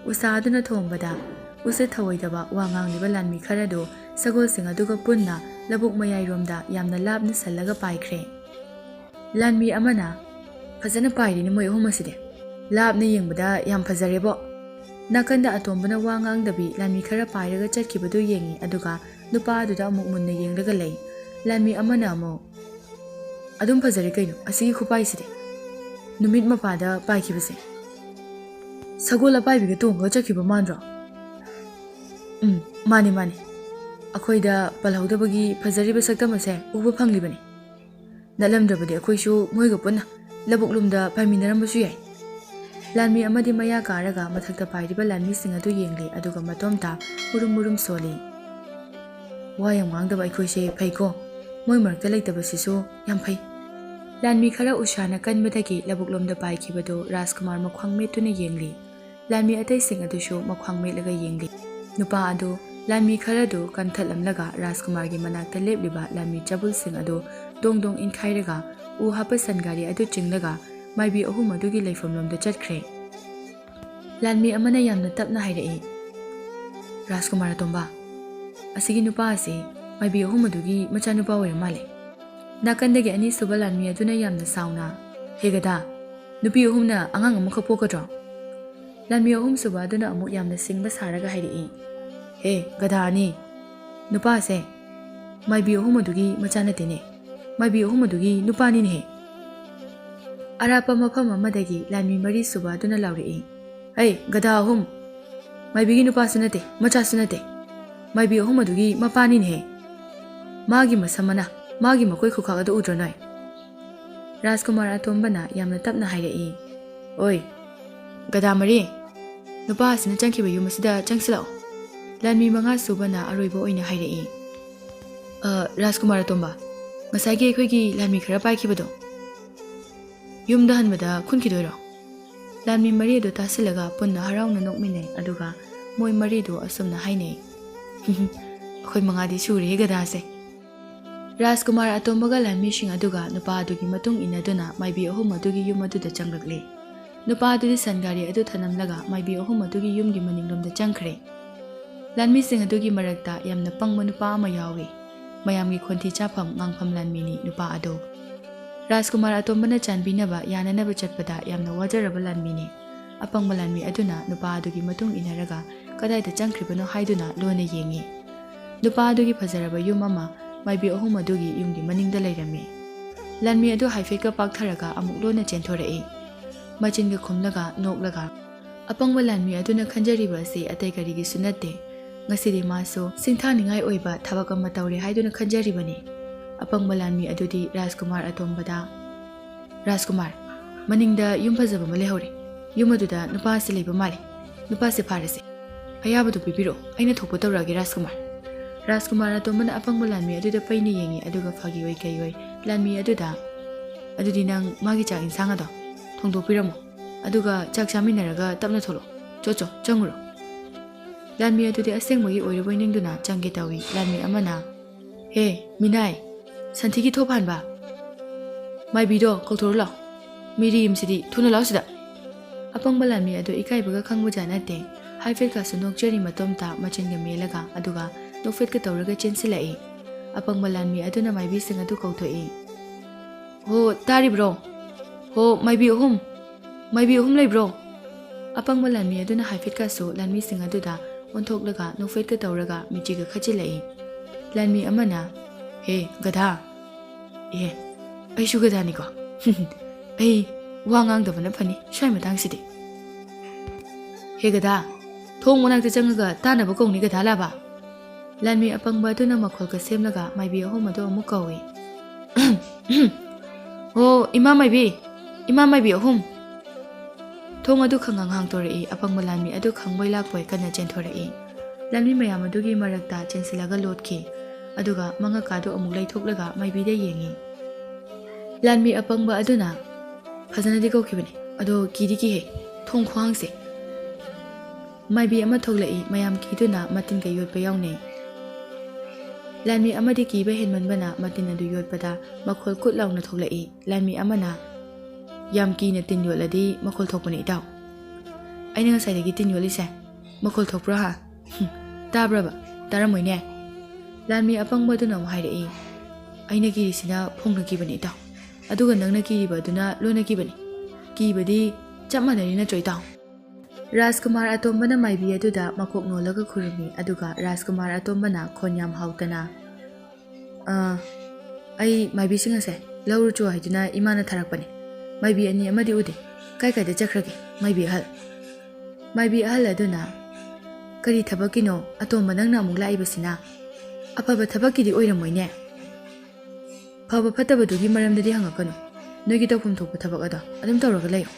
ꯎꯁꯥ ꯑꯗꯨꯅ ꯊꯣꯡꯕꯗ ꯎꯁꯤꯠ ꯊꯑꯣꯏꯗꯕ ꯋꯥ ꯉꯥꯡꯂꯤꯕ ꯂꯥꯟꯃꯤ ꯈꯔꯗꯨ ꯁꯒꯣꯜꯁꯤꯡ ꯑꯗꯨꯒ ꯄꯨꯟꯅ ꯂꯧꯕꯨꯛ ꯃꯌꯥꯏꯔꯣꯝꯗ ꯌꯥꯝꯅ ꯂꯥꯞꯅ ꯁꯜꯂꯒ ꯄꯥꯏꯈ꯭ꯔꯦ꯫ ꯂꯥꯟꯃꯤ ꯑꯃꯅ, ꯐꯖꯅ ꯄꯥꯏꯔꯤꯅꯤ ꯃꯣꯏ ꯑꯍꯨꯝ ꯑꯁꯤꯗꯤ, ꯂꯥꯞꯅ ꯌꯦꯡꯕꯗ ꯌꯥꯝ ꯐꯖꯔꯦꯕꯣ꯫ ꯅꯥꯀꯟꯗ ꯑꯇꯣꯝꯕꯅ ꯋꯥ ꯉꯥꯡꯗꯕꯤ ꯂꯥꯟꯃꯤ ꯈꯔ ꯄꯥꯏꯔꯒ ꯆꯠꯈꯤꯕꯗꯨ ꯌꯦꯡꯉꯤ ꯑꯗꯨꯒ ꯅꯨꯄꯥ ꯑꯗꯨꯗ ꯑꯃꯨꯛ ꯃꯨꯟꯅ ꯌꯦꯡꯂꯒ ꯂꯩ꯫ ꯂꯥꯟꯃꯤ ꯑꯃꯅ ꯑꯃꯨꯛ, ꯑꯗꯨꯝ ꯐꯖꯔꯦ ꯀꯩꯅꯣ ꯑꯁꯤꯒꯤ ꯈꯨꯄꯥꯏꯁꯤꯗꯤ, ꯅꯨꯃꯤꯠ ꯃꯄꯥꯗ ꯄꯥꯏꯈꯤꯕꯁꯦ ꯁꯒꯣꯜ ꯑꯄꯥꯏꯕꯤꯒ ꯇꯣꯡꯉꯒ ꯆꯠꯈꯤꯕ ꯃꯥꯟꯗ꯭ꯔꯣ? ꯃꯥꯅꯤ ꯃꯥꯅꯤ, ꯑꯩꯈꯣꯏꯗ ꯄꯜꯍꯧꯗꯕꯒꯤ ꯐꯖꯔꯤꯕ ꯁꯛꯇꯝ ꯑꯁꯦ ꯎꯕ ꯐꯪꯂꯤꯕꯅꯤ꯫ ꯅꯠꯂꯝꯗ꯭ꯔꯕꯗꯤ ꯑꯩꯈꯣꯏꯁꯨ ꯃꯣꯏꯒ ꯄꯨꯟꯅ ꯂꯧꯕꯨꯛꯂꯣꯝꯗ ꯄꯥꯏꯃꯤꯟꯅꯔꯝꯕꯁꯨ ꯌꯥꯏ꯫ ꯂꯥꯟꯃꯤ ꯑꯃꯗꯤ ꯃꯌꯥ ꯀꯥꯔꯒ ꯃꯊꯛꯇ ꯄꯥꯏꯔꯤꯕ ꯂꯥꯟꯃꯤꯁꯤꯡ ꯑꯗꯨ ꯌꯦꯡꯂꯤ ꯑꯗꯨꯒ ꯃꯇꯣꯝꯇ ꯃꯨꯔꯨꯝ ꯃꯨꯔꯨꯝ ꯁꯣꯜꯂꯤ꯫ ꯋꯥ ꯌꯥꯝ ꯉꯥꯡꯗꯕ ꯑꯩꯈꯣꯏꯁꯦ ꯐꯩꯀꯣ, ꯃꯣꯏ ꯃꯔꯛꯇ ꯂꯩꯇꯕꯁꯤꯁꯨ ꯌꯥꯝ ꯐꯩ꯫ ꯂꯥꯟꯃꯤ ꯈꯔ ꯎꯁꯥꯅ ꯀꯟꯕꯗꯒꯤ ꯂꯧꯕꯨꯛꯂꯣꯝꯗ ꯄꯥꯏꯈꯤꯕꯗꯨ ꯔꯥꯖꯀꯨꯃꯥꯔ ꯃꯈ꯭ꯋꯥꯡ ꯃꯦꯠꯇꯨꯅ ꯌꯦꯡꯂꯤ꯫ ꯂꯥꯟꯃꯤ ꯑꯇꯩꯁꯤꯡ ꯑꯗꯨꯁꯨ ꯃꯈ꯭ꯋꯥꯡ ꯃꯦꯠꯂꯒ ꯌꯦꯡꯂꯤ꯫ ꯅꯨꯄꯥ ꯑꯗꯨ ꯂꯥꯟꯃꯤ ꯈꯔꯗꯨ ꯀꯟꯊꯠꯂꯝꯂꯒ ꯔꯥꯖꯀꯨꯃꯥꯔꯒꯤ ꯃꯅꯥꯛꯇ ꯂꯦꯞꯂꯤꯕ ꯂꯥꯟꯃꯤ ꯆꯕꯨꯜꯁꯤꯡ ꯑꯗꯨ ꯗꯣꯡ ꯗꯣꯡ ꯏꯟꯈꯥꯏꯔꯒ ꯎ ꯍꯥꯞꯄ ꯁꯟꯒꯥꯔꯤ ꯑꯗꯨ ꯆꯤꯡꯂꯒ ꯃꯥꯏꯕꯤ ꯑꯍꯨꯝ ꯑꯗꯨꯒꯤ ꯂꯩꯐꯝꯂꯣꯝꯗ ꯆꯠꯈ꯭ꯔꯦ꯫ ꯂꯥꯟꯃꯤ ꯑꯃꯅ ꯌꯥꯝꯅ ꯇꯞꯅ ꯍꯥꯏꯔꯛꯏ, ꯔꯥꯖꯀꯨꯃꯥꯔ ꯑꯇꯣꯝꯕ, ꯑꯁꯤꯒꯤ ꯅꯨꯄꯥ ꯑꯁꯤ ꯃꯥꯏꯕꯤ ꯑꯍꯨꯝ ꯑꯗꯨꯒꯤ ꯃꯆꯥꯅꯨꯄꯥ ꯑꯣꯏꯔ ꯃꯥꯜꯂꯦ꯫ ꯅꯥꯀꯟꯗꯒꯤ ꯑꯅꯤꯁꯨꯕ ꯂꯥꯟꯃꯤ ꯑꯗꯨꯅ ꯌꯥꯝꯅ ꯁꯥꯎꯅ, ꯍꯦ ꯒꯙꯥ, ꯅꯨꯄꯤ ꯑꯍꯨꯝꯅ ꯑꯉꯥꯡ ꯑꯃꯈꯛ ꯄꯣꯛꯀꯗ꯭ꯔꯣ? ꯂꯥꯟꯃꯤ ꯑꯍꯨꯝꯁꯨꯕ ꯑꯗꯨꯅ ꯑꯃꯨꯛ ꯌꯥꯝꯅ ꯁꯤꯡꯕ ꯁꯥꯔꯒ ꯍꯥꯏꯔꯛꯏ, ꯍꯦ ꯒꯙꯥ ꯑꯅꯤ, ꯅꯨꯄꯥꯁꯦ ꯃꯥꯏꯕꯤ ꯑꯍꯨꯝ ꯑꯗꯨꯒꯤ ꯃꯆꯥ ꯅꯠꯇꯦꯅꯦ, ꯃꯥꯏꯕꯤ ꯑꯍꯨꯝ ꯑꯗꯨꯒꯤ ꯅꯨꯄꯥꯅꯤꯅꯦꯍꯦ꯫ ꯑꯔꯥꯞꯄ ꯃꯐꯝ ꯑꯃꯗꯒꯤ ꯂꯥꯟꯃꯤ ꯃꯔꯤꯁꯨꯕ ꯑꯗꯨꯅ ꯂꯥꯎꯔꯛꯏ, ꯍꯩ ꯒꯙꯥ ꯑꯍꯨꯝ, ꯃꯥꯏꯕꯤꯒꯤ ꯅꯨꯄꯥꯁꯨ ꯅꯠꯇꯦ ꯃꯆꯥꯁꯨ ꯅꯠꯇꯦ, ꯃꯥꯏꯕꯤ ꯑꯍꯨꯝ ꯑꯗꯨꯒꯤ ꯃꯄꯥꯅꯤꯅꯦꯍꯦ꯫ ꯃꯥꯒꯤ ꯃꯁꯝ ꯃꯅꯥ, ꯃꯥꯒꯤ ꯃꯀꯣꯏ ꯈꯨꯈꯥꯛ ꯑꯗꯨ ꯎꯗ꯭ꯔꯣ ꯅꯣꯏ? ꯔꯥꯖꯀꯨꯃꯥꯔ ꯑꯇꯣꯝꯕꯅ ꯌꯥꯝꯅ ꯇꯞꯅ ꯍꯥꯏꯔꯛꯏ, ꯑꯣꯏ ꯒꯙꯥ ꯃꯔꯤ, ꯅꯨꯄꯥ ꯑꯁꯤꯅ ꯆꯪꯈꯤꯕ ꯌꯨꯝ ꯑꯁꯤꯗ ꯆꯪꯁꯤꯜꯂꯛꯑꯣ꯫ ꯂꯥꯟꯃꯤ ꯃꯉꯥ ꯁꯨꯕꯅ ꯑꯔꯣꯏꯕ ꯑꯣꯏꯅ ꯍꯥꯏꯔꯛꯏ, ꯔꯥꯖꯀꯨꯃꯥꯔ ꯑꯇꯣꯝꯕ, ꯉꯁꯥꯏꯒꯤ ꯑꯩꯈꯣꯏꯒꯤ ꯂꯥꯟꯃꯤ ꯈꯔ ꯄꯥꯏꯈꯤꯕꯗꯣ ꯌꯨꯝꯗ ꯍꯟꯕꯗ ꯈꯨꯟꯈꯤꯗꯣꯏꯔꯣ? ꯂꯥꯟꯃꯤ ꯃꯔꯤ ꯑꯗꯨ ꯇꯥꯁꯤꯜꯂꯒ ꯄꯨꯟꯅ ꯍꯔꯥꯎꯅ ꯅꯣꯛꯃꯤꯟꯅꯩ ꯑꯗꯨꯒ ꯃꯣꯏ ꯃꯔꯤꯗꯨ ꯑꯁꯨꯝꯅ ꯍꯥꯏꯅꯩ, ꯑꯩꯈꯣꯏ ꯃꯉꯥꯗꯤ ꯁꯨꯔꯦꯍꯦ ꯒꯙꯥꯁꯦ꯫ ꯔꯥꯖꯀꯨꯃꯥꯔ ꯑꯇꯣꯝꯕꯒ ꯂꯥꯟꯃꯤꯁꯤꯡ ꯑꯗꯨꯒ ꯅꯨꯄꯥ ꯑꯗꯨꯒꯤ ꯃꯇꯨꯡ ꯏꯟꯅꯗꯨꯅ ꯃꯥꯏꯕꯤ ꯑꯍꯨꯝ ꯑꯗꯨꯒꯤ ꯌꯨꯝ ꯑꯗꯨꯗ ꯆꯪꯂꯛꯂꯤ꯫ ꯅꯨꯄꯥ ꯑꯗꯨꯗꯤ ꯁꯟꯒꯥꯔꯤ ꯑꯗꯨ ꯊꯅꯝꯂꯒ ꯃꯥꯏꯕꯤ ꯑꯍꯨꯝ ꯑꯗꯨꯒꯤ ꯌꯨꯝꯒꯤ ꯃꯅꯤꯡꯂꯣꯝꯗ ꯆꯪꯈ꯭ꯔꯦ꯫ ꯂꯥꯟꯃꯤꯁꯤꯡ ꯑꯗꯨꯒꯤ ꯃꯔꯛꯇ ꯌꯥꯝꯅ ꯄꯪꯕ ꯅꯨꯄꯥ ꯑꯃ ꯌꯥꯎꯏ꯫ ꯃꯌꯥꯝꯒꯤ ꯈꯣꯟꯊꯤ ꯆꯥꯐꯝ ꯉꯥꯡꯐꯝ ꯂꯥꯟꯃꯤꯅꯤ ꯅꯨꯄꯥ ꯑꯗꯨ꯫ ꯔꯥꯖꯀꯨꯃꯥꯔ ꯑꯇꯣꯝꯕꯅ ꯆꯥꯟꯕꯤꯅꯕ ꯌꯥꯅꯅꯕ ꯆꯠꯄꯗ ꯌꯥꯝꯅ ꯋꯥꯖꯔꯕ ꯂꯥꯟꯃꯤꯅꯤ꯫ ꯑꯄꯪꯕ ꯂꯥꯟꯃꯤ ꯑꯗꯨꯅ ꯅꯨꯄꯥ ꯑꯗꯨꯒꯤ ꯃꯇꯨꯡ ꯏꯟꯅꯔꯒ ꯀꯗꯥꯏꯗ ꯆꯪꯈ꯭ꯔꯤꯕꯅꯣ ꯍꯥꯏꯗꯨꯅ ꯂꯣꯟꯅ ꯌꯦꯡꯉꯤ꯫ ꯅꯨꯄꯥ ꯑꯗꯨꯒꯤ ꯐꯖꯔꯕ ꯌꯨꯝ ꯑꯃ ꯃꯥꯏꯕꯤ ꯑꯍꯨꯝ ꯑꯗꯨꯒꯤ ꯌꯨꯝꯒꯤ ꯃꯅꯤꯡꯗ ꯂꯩꯔꯝꯃꯤ꯫ ꯂꯥꯟꯃꯤ ꯑꯗꯨ ꯍꯥꯏꯐꯦꯠꯀ ꯄꯥꯛꯊꯔꯒ ꯑꯃꯨꯛ ꯂꯣꯟꯅ ꯆꯦꯟꯊꯣꯔꯛꯏ, ꯃꯆꯤꯟꯒ ꯈꯨꯝꯂꯒ ꯅꯣꯛꯂꯒ꯫ ꯑꯄꯪꯕ ꯂꯥꯟꯃꯤ ꯑꯗꯨꯅ ꯈꯟꯖꯔꯤꯕ ꯑꯁꯤ ꯑꯇꯩ ꯀꯔꯤꯒꯤꯁꯨ ꯅꯠꯇꯦ, ꯉꯁꯤꯗꯤ ꯃꯥꯁꯨ ꯁꯤꯡꯊꯥꯅꯤꯡꯉꯥꯏ ꯑꯣꯏꯕ ꯊꯕꯛ ꯑꯃ ꯇꯧꯔꯦ ꯍꯥꯏꯗꯨꯅ ꯈꯟꯖꯔꯤꯕꯅꯤ꯫ ꯑꯄꯪꯕ ꯂꯥꯟꯃꯤ ꯑꯗꯨꯗꯤ ꯔꯥꯖꯀꯨꯃꯥꯔ ꯑꯇꯣꯝꯕꯗ, ꯔꯥꯖꯀꯨꯃꯥꯔ, ꯃꯅꯤꯡꯗ ꯌꯨꯝ ꯐꯖꯕ ꯑꯃ ꯂꯩꯍꯧꯔꯦ, ꯌꯨꯝ ꯑꯗꯨꯗ ꯅꯨꯄꯥ ꯑꯁꯤ ꯂꯩꯕ ꯃꯥꯜꯂꯦ, ꯅꯨꯄꯥꯁꯦ ꯐꯥꯔꯁꯦ, ꯑꯌꯥꯕꯗꯨ ꯄꯤꯕꯤꯔꯛꯑꯣ, ꯑꯩꯅ ꯊꯣꯛꯄ ꯇꯧꯔꯛꯑꯒꯦ ꯔꯥꯖꯀꯨꯃꯥꯔ꯫ ꯔꯥꯖꯀꯨꯃꯥꯔ ꯑꯇꯣꯝꯕꯅ ꯑꯄꯪꯕ ꯂꯥꯟꯃꯤ ꯑꯗꯨꯗ ꯄꯩꯅ ꯌꯦꯡꯉꯤ ꯑꯗꯨꯒ ꯐꯥꯒꯤ ꯑꯣꯏ ꯀꯩ ꯑꯣꯏ ꯂꯥꯟꯃꯤ ꯑꯗꯨꯗ, ꯑꯗꯨꯗꯤ ꯅꯪ ꯃꯥꯒꯤ ꯆꯥꯛ ꯏꯟꯁꯥꯡ ꯑꯗꯣ ꯊꯣꯡꯗꯣꯛꯄꯤꯔꯝꯃꯣ, ꯑꯗꯨꯒ ꯆꯥꯛ ꯆꯥꯃꯤꯟꯅꯔꯒ ꯇꯞꯅ ꯊꯣꯛꯂꯛꯑꯣ, ꯆꯣ ꯆꯪꯉꯨꯔꯣ꯫ ꯂꯥꯟꯃꯤ ꯑꯗꯨꯗꯤ ꯑꯁꯦꯡꯕꯒꯤ ꯑꯣꯏꯔꯕꯣꯏ ꯅꯤꯡꯗꯨꯅ ꯆꯪꯒꯦ ꯇꯧꯏ꯫ ꯂꯥꯟꯃꯤ ꯑꯃꯅ, ꯍꯦ ꯃꯤꯅꯥꯏ, ꯁꯟꯊꯤꯒꯤ ꯊꯣꯛ ꯍꯥꯟꯕ, ꯃꯥꯏꯕꯤꯗꯣ ꯀꯧꯊꯣꯔꯛꯑꯣ ꯂꯥꯎ, ꯃꯤꯔꯤꯝꯁꯤꯗꯤ ꯊꯨꯅ ꯂꯥꯎ ꯁꯤꯗ꯫ ꯑꯄꯪꯕ ꯂꯥꯟꯃꯤ ꯑꯗꯨ ꯏꯀꯥꯏꯕꯒ ꯈꯪꯕꯖꯥꯠ ꯅꯠꯇꯦ꯫ ꯍꯥꯏꯐꯦꯠꯀꯁꯨ ꯅꯣꯛꯆꯔꯤ ꯃꯇꯣꯝꯇ ꯃꯆꯤꯟꯒ ꯃꯦꯜꯂꯒ ꯑꯗꯨꯒ ꯅꯣꯛꯐꯦꯠꯀ ꯇꯧꯔꯒ ꯆꯦꯟꯁꯤꯜꯂꯛꯏ꯫ ꯑꯄꯪꯕ ꯂꯥꯟꯃꯤ ꯑꯗꯨꯅ ꯃꯥꯏꯕꯤꯁꯤꯡ ꯑꯗꯨ ꯀꯧꯊꯣꯛꯏ, ꯍꯣ ꯇꯥꯔꯤꯕ꯭ꯔꯣ? ꯍꯣ ꯃꯥꯏꯕꯤ ꯑꯍꯨꯝ, ꯃꯥꯏꯕꯤ ꯑꯍꯨꯝ ꯂꯩꯕ꯭ꯔꯣ? ꯑꯄꯪꯕ ꯂꯥꯟꯃꯤ ꯑꯗꯨꯅ ꯍꯥꯏꯐꯦꯠꯀꯁꯨ ꯂꯥꯟꯃꯤꯁꯤꯡ ꯑꯗꯨꯗ ꯑꯣꯟꯊꯣꯛꯂꯒ ꯅꯣꯛꯐꯦꯠꯀ ꯇꯧꯔꯒ ꯃꯤꯆꯤꯒ ꯈꯠꯆꯤꯜꯂꯛꯏ꯫ ꯂꯥꯟꯃꯤ ꯑꯃꯅ, ꯍꯦ ꯒꯙꯥ, ꯑꯦ ꯑꯩꯁꯨ ꯒꯙꯥꯅꯤꯀꯣ, ꯑꯩ ꯋꯥ ꯉꯥꯡꯗꯕꯅ ꯐꯅꯤ ꯁ꯭ꯋꯥꯏ ꯃꯇꯥꯡꯁꯤꯗꯤ꯫ ꯍꯦ ꯒꯙꯥ, ꯊꯣꯡ ꯃꯅꯥꯛꯇ ꯆꯪꯉꯒ ꯇꯥꯅꯕ ꯀꯧꯅꯤ ꯒꯙꯥ ꯂꯥꯕ꯫ ꯂꯥꯟꯃꯤ ꯑꯄꯪꯕ ꯑꯗꯨꯅ ꯃꯈꯣꯜꯒ ꯁꯦꯝꯂꯒ ꯃꯥꯏꯕꯤ ꯑꯍꯨꯝ ꯑꯗꯨ ꯑꯃꯨꯛ ꯀꯧꯏ, ꯍꯣ ꯏꯃꯥ ꯃꯥꯏꯕꯤ, ꯏꯃꯥ ꯃꯥꯏꯕꯤ ꯑꯍꯨꯝ꯫ ꯊꯣꯡ ꯑꯗꯨ ꯈꯪꯍꯥꯡ ꯍꯥꯡꯇꯣꯔꯛꯏ꯫ ꯑꯄꯪꯕ ꯂꯥꯟꯃꯤ ꯑꯗꯨ ꯈꯪꯕꯣꯏ ꯂꯥꯛꯄꯣꯏ ꯀꯟꯅ ꯆꯦꯟꯊꯣꯔꯛꯏ꯫ ꯂꯥꯟꯃꯤ ꯃꯌꯥꯝ ꯑꯗꯨꯒꯤ ꯃꯔꯛꯇ ꯆꯦꯟꯁꯤꯜꯂꯒ ꯂꯣꯠꯈꯤ ꯑꯗꯨꯒ ꯃꯉꯛꯀꯥꯗꯨ ꯑꯃꯨꯛ ꯂꯩꯊꯣꯛꯂꯒ ꯃꯥꯏꯕꯤꯗ ꯌꯦꯡꯉꯤ꯫ ꯂꯥꯟꯃꯤ ꯑꯄꯪꯕ ꯑꯗꯨꯅ, ꯐꯖꯅꯗꯤ ꯀꯧꯈꯤꯕꯅꯤ ꯑꯗꯣ ꯀꯤꯗꯤ ꯀꯤꯍꯦ, ꯊꯣꯡ ꯈꯨꯍꯥꯡꯁꯦ꯫ ꯃꯥꯏꯕꯤ ꯑꯃ ꯊꯣꯛꯂꯛꯏ, ꯃꯌꯥꯝ ꯀꯤꯗꯨꯅ ꯃꯇꯤꯟꯒ ꯌꯣꯠꯄ ꯌꯥꯎꯅꯩ꯫ ꯂꯥꯟꯃꯤ ꯑꯃꯗꯤ ꯀꯤꯕ ꯍꯦꯟꯃꯟꯕꯅ ꯃꯇꯤꯟ ꯑꯗꯨ ꯌꯣꯠꯄꯗ ꯃꯈꯣꯜ ꯀꯨꯠ ꯂꯥꯎꯅ ꯊꯣꯛꯂꯛꯏ꯫ ꯂꯥꯟꯃꯤ ꯑꯃꯅ, ꯌꯥꯝ ꯀꯤꯅ ꯇꯤꯟ ꯌꯣꯠꯂꯗꯤ ꯃꯈꯣꯜ ꯊꯣꯛꯄꯅꯤ ꯏꯇꯥꯎ꯫ ꯑꯩꯅ ꯉꯁꯥꯏꯗꯒꯤ ꯇꯤꯟ ꯌꯣꯠꯂꯤꯁꯦ ꯃꯈꯣꯜ ꯊꯣꯛꯄ꯭ꯔꯥ ꯍꯥ? ꯇꯥꯕ꯭ꯔꯕ? ꯇꯥꯔꯝꯃꯣꯏꯅꯦ꯫ ꯂꯥꯟꯃꯤ ꯑꯄꯪꯕꯗꯨꯅ ꯑꯃꯨꯛ ꯍꯥꯏꯔꯛꯏ, ꯑꯩꯅ ꯀꯤꯔꯤꯁꯤꯅ ꯐꯣꯡꯅ ꯀꯤꯕꯅꯤ ꯏꯇꯥꯎ, ꯑꯗꯨꯒ ꯅꯪꯅ ꯀꯤꯔꯤꯕ ꯑꯗꯨꯅ ꯂꯣꯟꯅ ꯀꯤꯕꯅꯤ, ꯀꯤꯕꯗꯤ ꯆꯞ ꯃꯥꯟꯅꯔꯤ ꯅꯠꯇ꯭ꯔꯣ ꯏꯇꯥꯎ? ꯔꯥꯖꯀꯨꯃꯥꯔ ꯑꯇꯣꯝꯕꯅ ꯃꯥꯏꯕꯤ ꯑꯗꯨꯗ ꯃꯀꯣꯛ ꯅꯣꯜꯂꯒ ꯈꯨꯔꯨꯝꯃꯤ ꯑꯗꯨꯒ ꯔꯥꯖꯀꯨꯃꯥꯔ ꯑꯇꯣꯝꯕꯅ ꯈꯣꯟ ꯌꯥꯝ ꯍꯥꯎꯇꯅ, ꯑꯩ ꯃꯥꯏꯕꯤꯁꯤꯡ ꯑꯁꯦ ꯂꯧꯔꯨꯆꯣ ꯍꯥꯏꯗꯨꯅ ꯏꯃꯥꯅ ꯊꯥꯔꯛꯄꯅꯤ, ꯃꯥꯏꯕꯤ ꯑꯅꯤ ꯑꯃꯗꯤ ꯎꯗꯦ, ꯀꯥꯏ ꯀꯥꯏꯗ ꯆꯠꯈ꯭ꯔꯒꯦ ꯃꯥꯏꯕꯤ ꯑꯍꯜ? ꯃꯥꯏꯕꯤ ꯑꯍꯜ ꯑꯗꯨꯅ, ꯀꯔꯤ ꯊꯕꯛꯀꯤꯅꯣ ꯑꯇꯣꯝꯕ ꯅꯪꯅ ꯑꯃꯨꯛ ꯂꯥꯛꯏꯕꯁꯤꯅ? ꯑꯐꯕ ꯊꯕꯛꯀꯤꯗꯤ ꯑꯣꯏꯔꯝꯃꯣꯏꯅꯦ꯫ ꯐꯕ ꯐꯠꯇꯕꯗꯨꯒꯤ ꯃꯔꯝꯗꯗꯤ ꯍꯪꯉꯛꯀꯅꯨ ꯅꯣꯏꯒꯤ ꯇꯧꯐꯝ ꯊꯣꯛꯄ ꯊꯕꯛ ꯑꯗꯣ ꯑꯗꯨꯝ ꯇꯧꯔꯒ ꯂꯩꯌꯣ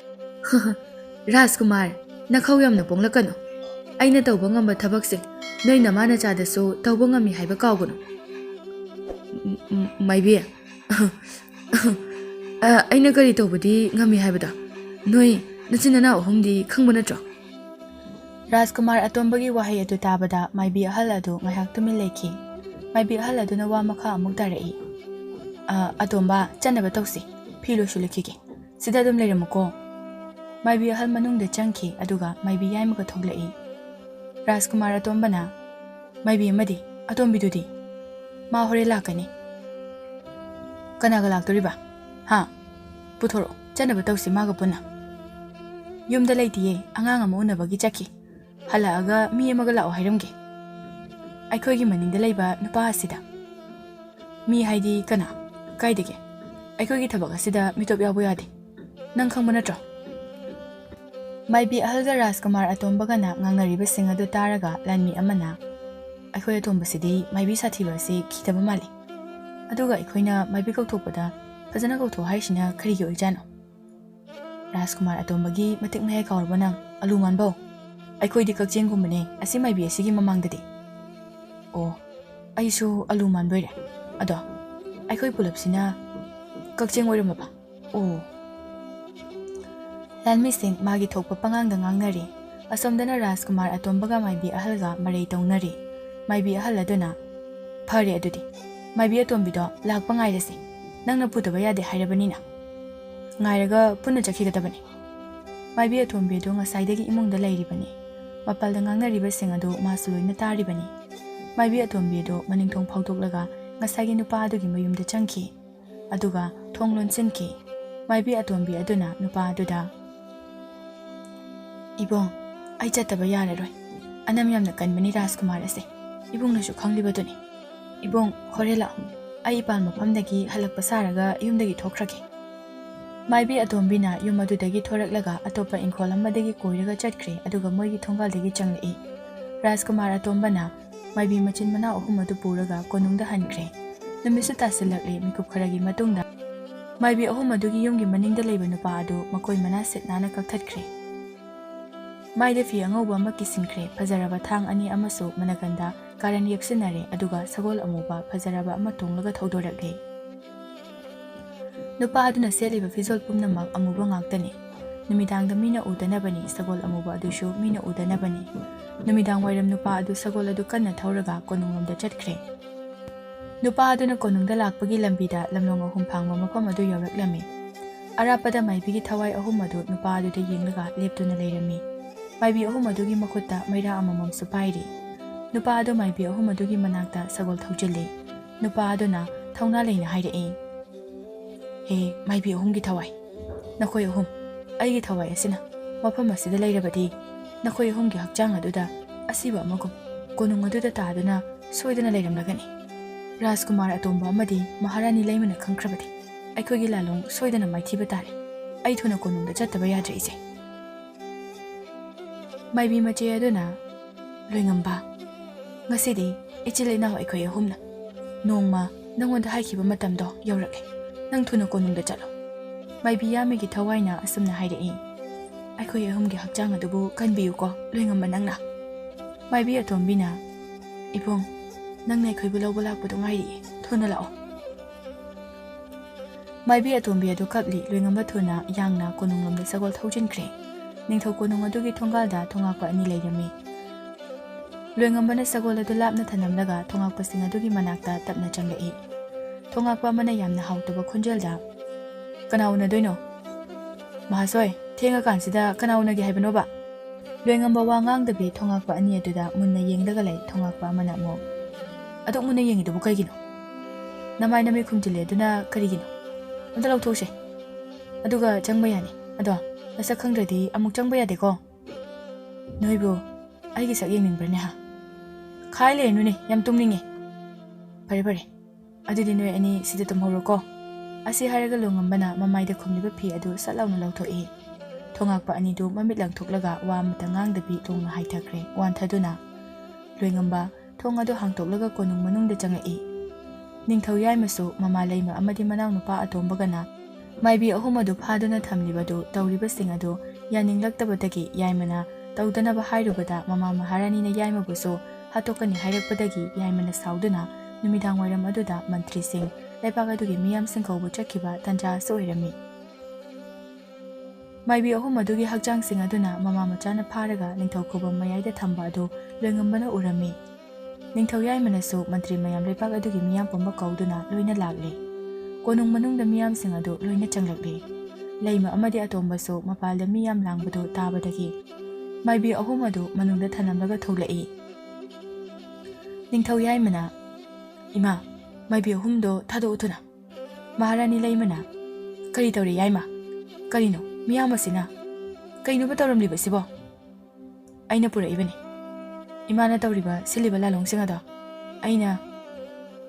ꯔꯥꯖꯀꯨꯃꯥꯔ ꯅꯈꯧ ꯌꯥꯝꯅ ꯄꯣꯡꯂꯛꯀꯅꯨ ꯑꯩꯅ ꯇꯧꯕ ꯉꯝꯕ ꯊꯕꯛꯁꯦ ꯅꯣꯏ ꯅꯃꯥꯅꯆꯥꯗꯁꯨ ꯇꯧꯕ ꯉꯝꯃꯤ ꯍꯥꯏꯕ ꯀꯥꯎꯒꯅꯨ ꯃꯥꯏꯕꯤ ꯑꯩꯅ ꯀꯔꯤ ꯇꯧꯕꯗꯤ ꯉꯝꯃꯤ ꯍꯥꯏꯕꯗꯣ ꯅꯣꯏ ꯅꯆꯤꯟ ꯅꯅꯥꯎ ꯑꯍꯨꯝꯗꯤ ꯈꯪꯕ ꯅꯠꯇ꯭ꯔꯣ ꯔꯥꯖꯀꯨꯃꯥꯔ ꯑꯇꯣꯝꯕꯒꯤ ꯋꯥꯍꯩ ꯑꯗꯨ ꯇꯥꯕꯗ ꯃꯥꯏꯕꯤ ꯑꯍꯜ ꯑꯗꯨ ꯉꯥꯏꯍꯥꯛ ꯇꯨꯃꯤꯟ ꯂꯩꯈꯤ ꯃꯥꯏꯕꯤ ꯑꯍꯜ ꯑꯗꯨꯅ ꯋꯥ ꯃꯈꯥ ꯑꯃꯨꯛ ꯇꯥꯔꯛꯏ ꯑꯇꯣꯝꯕ ꯆꯠꯅꯕ ꯇꯧꯁꯤ ꯐꯤ ꯂꯣꯏꯁꯤꯜꯂꯛꯈꯤꯒꯦ ꯁꯤꯗ ꯑꯗꯨꯝ ꯂꯩꯔꯝꯃꯨꯀꯣ ꯃꯥꯏꯕꯤ ꯑꯍꯜ ꯃꯅꯨꯡꯗ ꯆꯪꯈꯤ ꯑꯗꯨꯒ ꯃꯥꯏꯕꯤ ꯌꯥꯏꯃꯒ ꯊꯣꯛꯂꯛꯏ ꯔꯥꯖꯀꯨꯃꯥꯔ ꯑꯇꯣꯝꯕꯅ ꯃꯥꯏꯕꯤ ꯑꯃꯗꯤ ꯑꯇꯣꯝꯕꯤꯗꯨꯗꯤ ꯃꯥ ꯍꯣꯔꯦꯟ ꯂꯥꯛꯀꯅꯤ ꯀꯅꯥꯒ ꯂꯥꯛꯇꯣꯔꯤꯕ ꯍꯥ ꯄꯨꯊꯣꯔꯛꯑꯣ ꯆꯠꯅꯕ ꯇꯧꯁꯤ ꯃꯥꯒ ꯄꯨꯟꯅ ꯌꯨꯝꯗ ꯂꯩꯇꯤꯌꯦ ꯑꯉꯥꯡ ꯑꯃ ꯎꯅꯕꯒꯤ ꯆꯠꯈꯤ ꯍꯜꯂꯛꯑꯒ ꯃꯤ ꯑꯃꯒ ꯂꯥꯛꯑꯣ ꯍꯥꯏꯔꯝꯒꯦ ꯑꯩꯈꯣꯏꯒꯤ ꯃꯅꯤꯡꯗ ꯂꯩꯕ ꯅꯨꯄꯥ ꯑꯁꯤꯗ ꯃꯤ ꯍꯥꯏꯗꯤ ꯀꯅꯥ ꯀꯥꯏꯗꯒꯤ ꯑꯩꯈꯣꯏꯒꯤ ꯊꯕꯛ ꯑꯁꯤꯗ ꯃꯤꯇꯣꯞ ꯌꯥꯎꯕ ꯌꯥꯗꯦ ꯅꯪ ꯈꯪꯕ ꯅꯠꯇ꯭ꯔꯣ ꯃꯥꯏꯕꯤ ꯑꯍꯜꯒ ꯔꯥꯖꯀꯨꯃꯥꯔ ꯑꯇꯣꯝꯕꯒꯅ ꯉꯥꯡꯅꯔꯤꯕꯁꯤꯡ ꯑꯗꯨ ꯇꯥꯔꯒ ꯂꯥꯟꯃꯤ ꯑꯃꯅ ꯑꯩꯈꯣꯏ ꯑꯇꯣꯝꯕꯁꯤꯗꯤ ꯃꯥꯏꯕꯤ ꯁꯥꯊꯤꯕ ꯑꯁꯤ ꯈꯤꯇꯕ ꯃꯥꯜꯂꯤ ꯑꯗꯨꯒ ꯑꯩꯈꯣꯏꯅ ꯃꯥꯏꯕꯤ ꯀꯧꯊꯣꯛꯄꯗ ꯐꯖꯅ ꯀꯧꯊꯣꯛ ꯍꯥꯏꯁꯤꯅ ꯀꯔꯤꯒꯤ ꯑꯣꯏꯖꯥꯠꯅꯣ ꯔꯥꯖꯀꯨꯃꯥꯔ ꯑꯇꯣꯝꯕꯒꯤ ꯃꯇꯤꯛ ꯃꯌꯥꯏ ꯀꯥꯎꯔꯕ ꯅꯪ ꯑꯂꯨ ꯃꯥꯟꯕꯧ ꯑꯩꯈꯣꯏꯗꯤ ꯀꯛꯆꯦꯡꯒꯨꯝꯕꯅꯦ ꯑꯁꯤ ꯃꯥꯏꯕꯤ ꯑꯁꯤꯒꯤ ꯃꯃꯥꯡꯗꯗꯤ ꯑꯣ ꯑꯩꯁꯨ ꯑꯂꯨ ꯃꯥꯟꯕꯣꯏꯔꯦ ꯑꯗꯣ ꯑꯩꯈꯣꯏ ꯄꯨꯂꯞꯁꯤꯅ ꯀꯛꯆꯦꯡ ꯑꯣꯏꯔꯝꯃꯕ ꯑꯣ ꯂꯥꯟꯃꯤꯁꯤꯡ ꯃꯥꯒꯤ ꯊꯣꯛꯄ ꯄꯉꯥꯡꯗ ꯉꯥꯡꯅꯔꯤ ꯑꯁꯣꯝꯗꯅ ꯔꯥꯖꯀꯨꯃꯥꯔ ꯑꯇꯣꯝꯕꯒ ꯃꯥꯏꯕꯤ ꯑꯍꯜꯒ ꯃꯔꯩ ꯇꯧꯅꯔꯤ ꯃꯥꯏꯕꯤ ꯑꯍꯜ ꯑꯗꯨꯅ ꯐꯔꯦ ꯑꯗꯨꯗꯤ ꯃꯥꯏꯕꯤ ꯑꯇꯣꯝꯕꯤꯗꯣ ꯂꯥꯛꯄ ꯉꯥꯏꯔꯁꯤ ꯅꯪꯅ ꯄꯨꯗꯕ ꯌꯥꯗꯦ ꯍꯥꯏꯔꯕꯅꯤꯅ ꯉꯥꯏꯔꯒ ꯄꯨꯟꯅ ꯆꯠꯈꯤꯒꯗꯕꯅꯤ ꯃꯥꯏꯕꯤ ꯑꯇꯣꯝꯕꯤ ꯑꯗꯨ ꯉꯁꯥꯏꯗꯒꯤ ꯏꯃꯨꯡꯗ ꯂꯩꯔꯤꯕꯅꯤ ꯃꯄꯥꯜꯗ ꯉꯥꯡꯅꯔꯤꯕꯁꯤꯡ ꯑꯗꯨ ꯃꯥꯁꯨ ꯂꯣꯏꯅ ꯇꯥꯔꯤꯕꯅꯤ ꯃꯥꯏꯕꯤ ꯑꯇꯣꯝꯕꯤ ꯑꯗꯨ ꯃꯅꯤꯡꯊꯣꯡ ꯐꯥꯎꯗꯣꯛꯂꯒ ꯉꯁꯥꯏꯒꯤ ꯅꯨꯄꯥ ꯑꯗꯨꯒꯤ ꯃꯌꯨꯝꯗ ꯆꯪꯈꯤ ꯑꯗꯨꯒ ꯊꯣꯡ ꯂꯣꯟꯁꯤꯟꯈꯤ ꯃꯥꯏꯕꯤ ꯑꯇꯣꯝꯕꯤ ꯑꯗꯨꯅ ꯅꯨꯄꯥ ꯑꯗꯨꯗ ꯏꯕꯨꯡ ꯑꯩ ꯆꯠꯇꯕ ꯌꯥꯔꯔꯣꯏ ꯑꯅꯝ ꯌꯥꯝꯅ ꯀꯟꯕꯅꯤ ꯔꯥꯖꯀꯨꯃꯥꯔ ꯑꯁꯦ ꯏꯕꯨꯡꯅꯁꯨ ꯈꯪꯂꯤꯕꯗꯨꯅꯤ ꯏꯕꯨꯡ ꯍꯣꯔꯦꯟ ꯂꯥꯛꯑꯣ ꯑꯩ ꯏꯄꯥꯟ ꯃꯐꯝꯗꯒꯤ ꯍꯜꯂꯛꯄ ꯁꯥꯔꯒ ꯌꯨꯝꯗꯒꯤ ꯊꯣꯛꯈ꯭ꯔꯒꯦ ꯃꯥꯏꯕꯤ ꯑꯇꯣꯝꯕꯤꯅ ꯌꯨꯝ ꯑꯗꯨꯗꯒꯤ ꯊꯣꯔꯛꯂꯒ ꯑꯇꯣꯞꯄ ꯏꯪꯈꯣꯜ ꯑꯃꯗꯒꯤ ꯀꯣꯏꯔꯒ ꯆꯠꯈ꯭ꯔꯦ ꯑꯗꯨꯒ ꯃꯣꯏꯒꯤ ꯊꯣꯡꯒꯥꯜꯗꯒꯤ ꯆꯪꯂꯛꯏ ꯔꯥꯖꯀꯨꯃꯥꯔ ꯑꯇꯣꯝꯕꯅ ꯃꯥꯏꯕꯤ ꯃꯆꯤꯟ ꯃꯅꯥꯎ ꯑꯍꯨꯝ ꯑꯗꯨ ꯄꯨꯔꯒ ꯀꯣꯅꯨꯡꯗ ꯍꯟꯈ꯭ꯔꯦ ꯅꯨꯃꯤꯠꯁꯨ ꯇꯥꯁꯤꯜꯂꯛꯂꯦ ꯃꯤꯀꯨꯞ ꯈꯔꯒꯤ ꯃꯇꯨꯡꯗ ꯃꯥꯏꯕꯤ ꯑꯍꯨꯝ ꯑꯗꯨꯒꯤ ꯌꯨꯝꯒꯤ ꯃꯅꯤꯡꯗ ꯂꯩꯕ ꯅꯨꯄꯥ ꯑꯗꯨ ꯃꯀꯣꯏ ꯃꯅꯥ ꯁꯤꯠ ꯅꯥꯟꯅ ꯀꯛꯊꯠꯈ꯭ꯔꯦ ꯃꯥꯏꯗ ꯐꯤ ꯑꯉꯧꯕ ꯑꯃ ꯀꯤꯁꯤꯟꯈ꯭ꯔꯦ ꯐꯖꯔꯕ ꯊꯥꯡ ꯑꯅꯤ ꯑꯃꯁꯨ ꯃꯅꯥꯀꯟꯗ ꯀꯥꯔꯟ ꯌꯦꯞꯁꯤꯟꯅꯔꯦ ꯑꯗꯨꯒ ꯁꯒꯣꯜ ꯑꯃꯨꯕ ꯐꯖꯔꯕ ꯑꯃ ꯇꯣꯡꯂꯒ ꯊꯧꯗꯣꯔꯛꯂꯦ ꯅꯨꯄꯥ ꯑꯗꯨꯅ ꯁꯦꯠꯂꯤꯕ ꯐꯤꯖꯣꯜ ꯄꯨꯝꯅꯃꯛ ꯑꯃꯨꯕ ꯉꯥꯛꯇꯅꯤ ꯅꯨꯃꯤꯗꯥꯡꯗ ꯃꯤꯅ ꯎꯗꯅꯕꯅꯤ ꯁꯒꯣꯜ ꯑꯃꯨꯕ ꯑꯗꯨꯁꯨ ꯃꯤꯅ ꯎꯗꯅꯕꯅꯤ ꯅꯨꯃꯤꯗꯥꯡ ꯋꯥꯏꯔꯝ ꯅꯨꯄꯥ ꯑꯗꯨ ꯁꯒꯣꯜ ꯑꯗꯨ ꯀꯟꯅ ꯊꯧꯔꯒ ꯀꯣꯅꯨꯡꯂꯣꯝꯗ ꯆꯠꯈ꯭ꯔꯦ ꯅꯨꯄꯥ ꯑꯗꯨꯅ ꯀꯣꯅꯨꯡꯗ ꯂꯥꯛꯄꯒꯤ ꯂꯝꯕꯤꯗ ꯂꯝꯂꯣꯡ ꯑꯍꯨꯝ ꯐꯥꯡꯕ ꯃꯐꯝ ꯑꯗꯨ ꯌꯧꯔꯛꯂꯝꯃꯤ ꯑꯔꯥꯞꯄꯗ ꯃꯥꯏꯕꯤꯒꯤ ꯊꯋꯥꯏ ꯑꯍꯨꯝ ꯑꯗꯨ ꯅꯨꯄꯥ ꯑꯗꯨꯗ ꯌꯦꯡꯂꯒ ꯂꯦꯞꯇꯨꯅ ꯂꯩꯔꯝꯃꯤ ꯃꯥꯏꯕꯤ ꯑꯍꯨꯝ ꯑꯗꯨꯒꯤ ꯃꯈꯨꯠꯇ ꯃꯩꯔꯥ ꯑꯃꯃꯝꯁꯨ ꯄꯥꯏꯔꯤ ꯅꯨꯄꯥ ꯑꯗꯨ ꯃꯥꯏꯕꯤ ꯑꯍꯨꯝ ꯑꯗꯨꯒꯤ ꯃꯅꯥꯛꯇ ꯁꯒꯣꯜ ꯊꯧꯖꯤꯜꯂꯤ ꯅꯨꯄꯥ ꯑꯗꯨꯅ ꯊꯧꯅꯥ ꯂꯩꯅ ꯍꯥꯏꯔꯛꯏ ꯍꯦ ꯃꯥꯏꯕꯤ ꯑꯍꯨꯝꯒꯤ ꯊꯋꯥꯏ ꯅꯈꯣꯏ ꯑꯍꯨꯝ ꯑꯩꯒꯤ ꯊꯋꯥꯏ ꯑꯁꯤꯅ ꯃꯐꯝ ꯑꯁꯤꯗ ꯂꯩꯔꯕꯗꯤ ꯅꯈꯣꯏ ꯑꯍꯨꯝꯒꯤ ꯍꯛꯆꯥꯡ ꯑꯗꯨꯗ ꯑꯁꯤꯕ ꯑꯃꯒꯨꯝ ꯀꯣꯅꯨꯡ ꯑꯗꯨꯗ ꯇꯥꯗꯨꯅ ꯁꯣꯏꯗꯅ ꯂꯩꯔꯝꯂꯒꯅꯤ ꯔꯥꯖꯀꯨꯃꯥꯔ ꯑꯇꯣꯝꯕ ꯑꯃꯗꯤ ꯃꯍꯥꯔꯥꯅꯤ ꯂꯩꯃꯅ ꯈꯪꯈ꯭ꯔꯕꯗꯤ ꯑꯩꯈꯣꯏꯒꯤ ꯂꯥꯂꯣꯡ ꯁꯣꯏꯗꯅ ꯃꯥꯏꯊꯤꯕ ꯇꯥꯔꯦ ꯑꯩ ꯊꯨꯅ ꯀꯣꯅꯨꯡꯗ ꯆꯠꯇꯕ ꯌꯥꯗ꯭ꯔꯦ ꯏꯆꯦ ꯃꯥꯏꯕꯤ ꯃꯆꯦ ꯑꯗꯨꯅ ꯂꯣꯏꯉꯝꯕ ꯉꯁꯤꯗꯤ ꯏꯆꯤꯜ ꯏꯅꯥꯎ ꯑꯩꯈꯣꯏ ꯑꯍꯨꯝꯅ ꯅꯣꯡꯃ ꯅꯪꯉꯣꯟꯗ ꯍꯥꯏꯈꯤꯕ ꯃꯇꯝꯗꯣ ꯌꯧꯔꯛꯂꯦ ꯅꯪ ꯊꯨꯅ ꯀꯣꯅꯨꯡꯗ ꯆꯠꯂꯣ ꯃꯥꯏꯕꯤ ꯌꯥꯝꯃꯒꯤ ꯊꯋꯥꯏꯅ ꯑꯁꯨꯝꯅ ꯍꯥꯏꯔꯛꯏ ꯑꯩꯈꯣꯏ ꯑꯍꯨꯝꯒꯤ ꯍꯛꯆꯥꯡ ꯑꯗꯨꯕꯨ ꯀꯟꯕꯤꯌꯨꯀꯣ ꯂꯣꯏꯉꯝꯕ ꯅꯪꯅ ꯃꯥꯏꯕꯤ ꯑꯇꯣꯝꯕꯤꯅ ꯏꯕꯨꯡ ꯅꯪꯅ ꯑꯩꯈꯣꯏꯕꯨ ꯂꯧꯕ ꯂꯥꯛꯄꯗꯣ ꯉꯥꯏꯔꯤꯌꯦ ꯊꯨꯅ ꯂꯥꯛꯑꯣ ꯃꯥꯏꯕꯤ ꯑꯇꯣꯝꯕꯤ ꯑꯗꯨ ꯀꯞꯂꯤ ꯂꯣꯏꯉꯝꯕ ꯊꯨꯅ ꯌꯥꯡꯅ ꯀꯣꯅꯨꯡꯂꯣꯝꯗ ꯁꯒꯣꯜ ꯊꯧꯖꯤꯟꯈ꯭ꯔꯦ ꯅꯤꯡꯊꯧ ꯀꯣꯅꯨꯡ ꯑꯗꯨꯒꯤ ꯊꯣꯡꯒꯥꯜꯗ ꯊꯣꯉꯥꯛꯄ ꯑꯅꯤ ꯂꯩꯔꯝꯃꯤ ꯂꯣꯏꯉꯝꯕꯅ ꯁꯒꯣꯜ ꯑꯗꯨ ꯂꯥꯞꯅ ꯊꯅꯝꯂꯒ ꯊꯣꯉꯥꯛꯄꯁꯤꯡ ꯑꯗꯨꯒꯤ ꯃꯅꯥꯛꯇ ꯇꯞꯅ ꯆꯪꯂꯛꯏ ꯊꯣꯉꯥꯛꯄ ꯑꯃꯅ ꯌꯥꯝꯅ ꯍꯥꯎꯇꯕ ꯈꯣꯟꯖꯦꯜꯗ ꯀꯅꯥ ꯎꯅꯗꯣꯏꯅꯣ ꯃꯍꯥꯁꯣꯏ ꯊꯦꯡꯉꯀꯥꯟꯁꯤꯗ ꯀꯅꯥ ꯎꯅꯒꯦ ꯍꯥꯏꯕꯅꯣꯕ ꯂꯣꯏꯉꯝꯕ ꯋꯥ ꯉꯥꯡꯗꯕꯤ ꯊꯣꯉꯥꯛꯄ ꯑꯅꯤ ꯑꯗꯨꯗ ꯃꯨꯟꯅ ꯌꯦꯡꯂꯒ ꯂꯩ ꯊꯣꯉꯥꯛꯄ ꯑꯃꯅ ꯑꯃꯨꯛ ꯑꯗꯨꯛ ꯃꯨꯟꯅ ꯌꯦꯡꯉꯤꯗꯨꯕꯨ ꯀꯩꯒꯤꯅꯣ ꯅꯃꯥꯏ ꯅꯃꯤ ꯈꯨꯝꯖꯤꯜꯂꯦ ꯑꯗꯨꯅ ꯀꯔꯤꯒꯤꯅꯣ ꯑꯝꯇ ꯂꯧꯊꯣꯛꯁꯦ ꯑꯗꯨꯒ ꯆꯪꯕ ꯌꯥꯅꯤ ꯑꯗꯣ ꯅꯁꯛ ꯈꯪꯗ꯭ꯔꯗꯤ ꯑꯃꯨꯛ ꯆꯪꯕ ꯌꯥꯗꯦꯀꯣ ꯅꯣꯏꯕꯨ ꯑꯩꯒꯤ ꯁꯛ ꯌꯦꯡꯅꯤꯡꯕ꯭ꯔꯅꯦ ꯍꯥ ꯈꯥꯏ ꯂꯩꯔꯅꯨꯅꯦ ꯌꯥꯝ ꯇꯨꯝꯅꯤꯡꯉꯦ ꯐꯔꯦ ꯐꯔꯦ ꯑꯗꯨꯗꯤ ꯅꯣꯏ ꯑꯅꯤ ꯁꯤꯗ ꯇꯨꯝꯍꯧꯔꯣꯀꯣ ꯑꯁꯤ ꯍꯥꯏꯔꯒ ꯂꯣꯡꯉꯝꯕꯅ ꯃꯃꯥꯏꯗ ꯈꯨꯝꯂꯤꯕ ꯐꯤ ꯑꯗꯨ ꯁꯠ ꯂꯥꯎꯅ ꯂꯧꯊꯣꯛꯏ ꯊꯣꯉꯥꯛꯄ ꯑꯅꯤꯗꯨ ꯃꯃꯤꯠ ꯂꯪꯊꯣꯛꯂꯒ ꯋꯥ ꯑꯃꯇ ꯉꯥꯡꯗꯕꯤ ꯂꯣꯡꯅ ꯍꯥꯏꯊꯈ꯭ꯔꯦ ꯋꯥꯟꯊꯗꯨꯅ ꯂꯣꯏꯉꯝꯕ ꯊꯣꯡ ꯑꯗꯨ ꯍꯥꯡꯇꯣꯛꯂꯒ ꯀꯣꯅꯨꯡ ꯃꯅꯨꯡꯗ ꯆꯪꯂꯛꯏ ꯅꯤꯡꯊꯧ ꯌꯥꯏꯃꯁꯨ ꯃꯃꯥ ꯂꯩꯃ ꯑꯃꯗꯤ ꯃꯅꯥꯎꯅꯨꯄꯥ ꯑꯇꯣꯝꯕꯒꯅ ꯃꯥꯏꯕꯤ ꯑꯍꯨꯝ ꯑꯗꯨ ꯐꯥꯗꯨꯅ ꯊꯝꯂꯤꯕꯗꯨ ꯇꯧꯔꯤꯕꯁꯤꯡ ꯑꯗꯨ ꯌꯥꯅꯤꯡꯂꯛꯇꯕꯗꯒꯤ ꯌꯥꯏꯃꯅ ꯇꯧꯗꯅꯕ ꯍꯥꯏꯔꯨꯕꯗ ꯃꯃꯥ ꯃꯍꯥꯔꯥꯅꯤꯅ ꯌꯥꯏꯃꯕꯨꯁꯨ ꯍꯥꯠꯇꯣꯛꯀꯅꯤ ꯍꯥꯏꯔꯛꯄꯗꯒꯤ ꯌꯥꯏꯃꯅ ꯁꯥꯎꯗꯨꯅ ꯅꯨꯃꯤꯗꯥꯡ ꯋꯥꯏꯔꯝ ꯑꯗꯨꯗ ꯃꯟꯇ꯭ꯔꯤꯁꯤꯡ ꯂꯩꯕꯥꯛ ꯑꯗꯨꯒꯤ ꯃꯤꯌꯥꯝꯁꯤꯡ ꯀꯧꯕ ꯆꯠꯈꯤꯕ ꯇꯥꯟꯖꯥꯁꯨ ꯑꯣꯏꯔꯝꯃꯤ꯫ ꯃꯥꯏꯕꯤ ꯑꯍꯨꯝ ꯑꯗꯨꯒꯤ ꯍꯛꯆꯥꯡꯁꯤꯡ ꯑꯗꯨꯅ ꯃꯃꯥ ꯃꯆꯥꯅ ꯐꯥꯔꯒ ꯅꯤꯡꯊꯧ ꯈꯨꯕꯝ ꯃꯌꯥꯏꯗ ꯊꯝꯕ ꯑꯗꯨ ꯂꯣꯏꯉꯝꯕꯅ ꯎꯔꯝꯃꯤ꯫ ꯅꯤꯡꯊꯧ ꯌꯥꯏꯃꯅꯁꯨ ꯃꯟꯇ꯭ꯔꯤ ꯃꯌꯥꯝ ꯂꯩꯕꯥꯛ ꯑꯗꯨꯒꯤ ꯃꯤꯌꯥꯝ ꯄꯨꯝꯕ ꯀꯧꯗꯨꯅ ꯂꯣꯏꯅ ꯂꯥꯛꯂꯤ꯫ ꯀꯣꯅꯨꯡ ꯃꯅꯨꯡꯗ ꯃꯤꯌꯥꯝꯁꯤꯡ ꯑꯗꯨ ꯂꯣꯏꯅ ꯆꯪꯂꯛꯂꯤ꯫ ꯂꯩꯃ ꯑꯃꯗꯤ ꯑꯇꯣꯝꯕꯁꯨ ꯃꯄꯥꯟꯗ ꯃꯤ ꯌꯥꯝ ꯂꯥꯡꯕꯗꯨ ꯇꯥꯕꯗꯒꯤ ꯃꯥꯏꯕꯤ ꯑꯍꯨꯝ ꯑꯗꯨ ꯃꯅꯨꯡꯗ ꯊꯅꯝꯂꯒ ꯊꯣꯛꯂꯛꯏ꯫ ꯅꯤꯡꯊꯧ ꯌꯥꯏꯃꯅ "ꯏꯃꯥ, ꯃꯥꯏꯕꯤ ꯑꯍꯨꯝꯗꯣ ꯊꯥꯗꯣꯛꯎ ꯊꯨꯅ"꯫ ꯃꯍꯥꯔꯥꯅꯤ ꯂꯩꯃꯅ "ꯀꯔꯤ ꯇꯧꯔꯦ ꯌꯥꯏꯃ? ꯀꯔꯤꯅꯣ ꯃꯤꯌꯥꯝ ꯑꯁꯤꯅ? ꯀꯩꯅꯣꯕ ꯇꯧꯔꯝꯂꯤꯕꯁꯤꯕꯣ?" "ꯑꯩꯅ ꯄꯨꯔꯛꯏꯕꯅꯤ꯫ ꯏꯃꯥꯅ ꯇꯧꯔꯤꯕ ꯁꯤꯜꯂꯤꯕ ꯂꯥꯂꯣꯡꯁꯤꯡ ꯑꯗꯣ ꯑꯩꯅ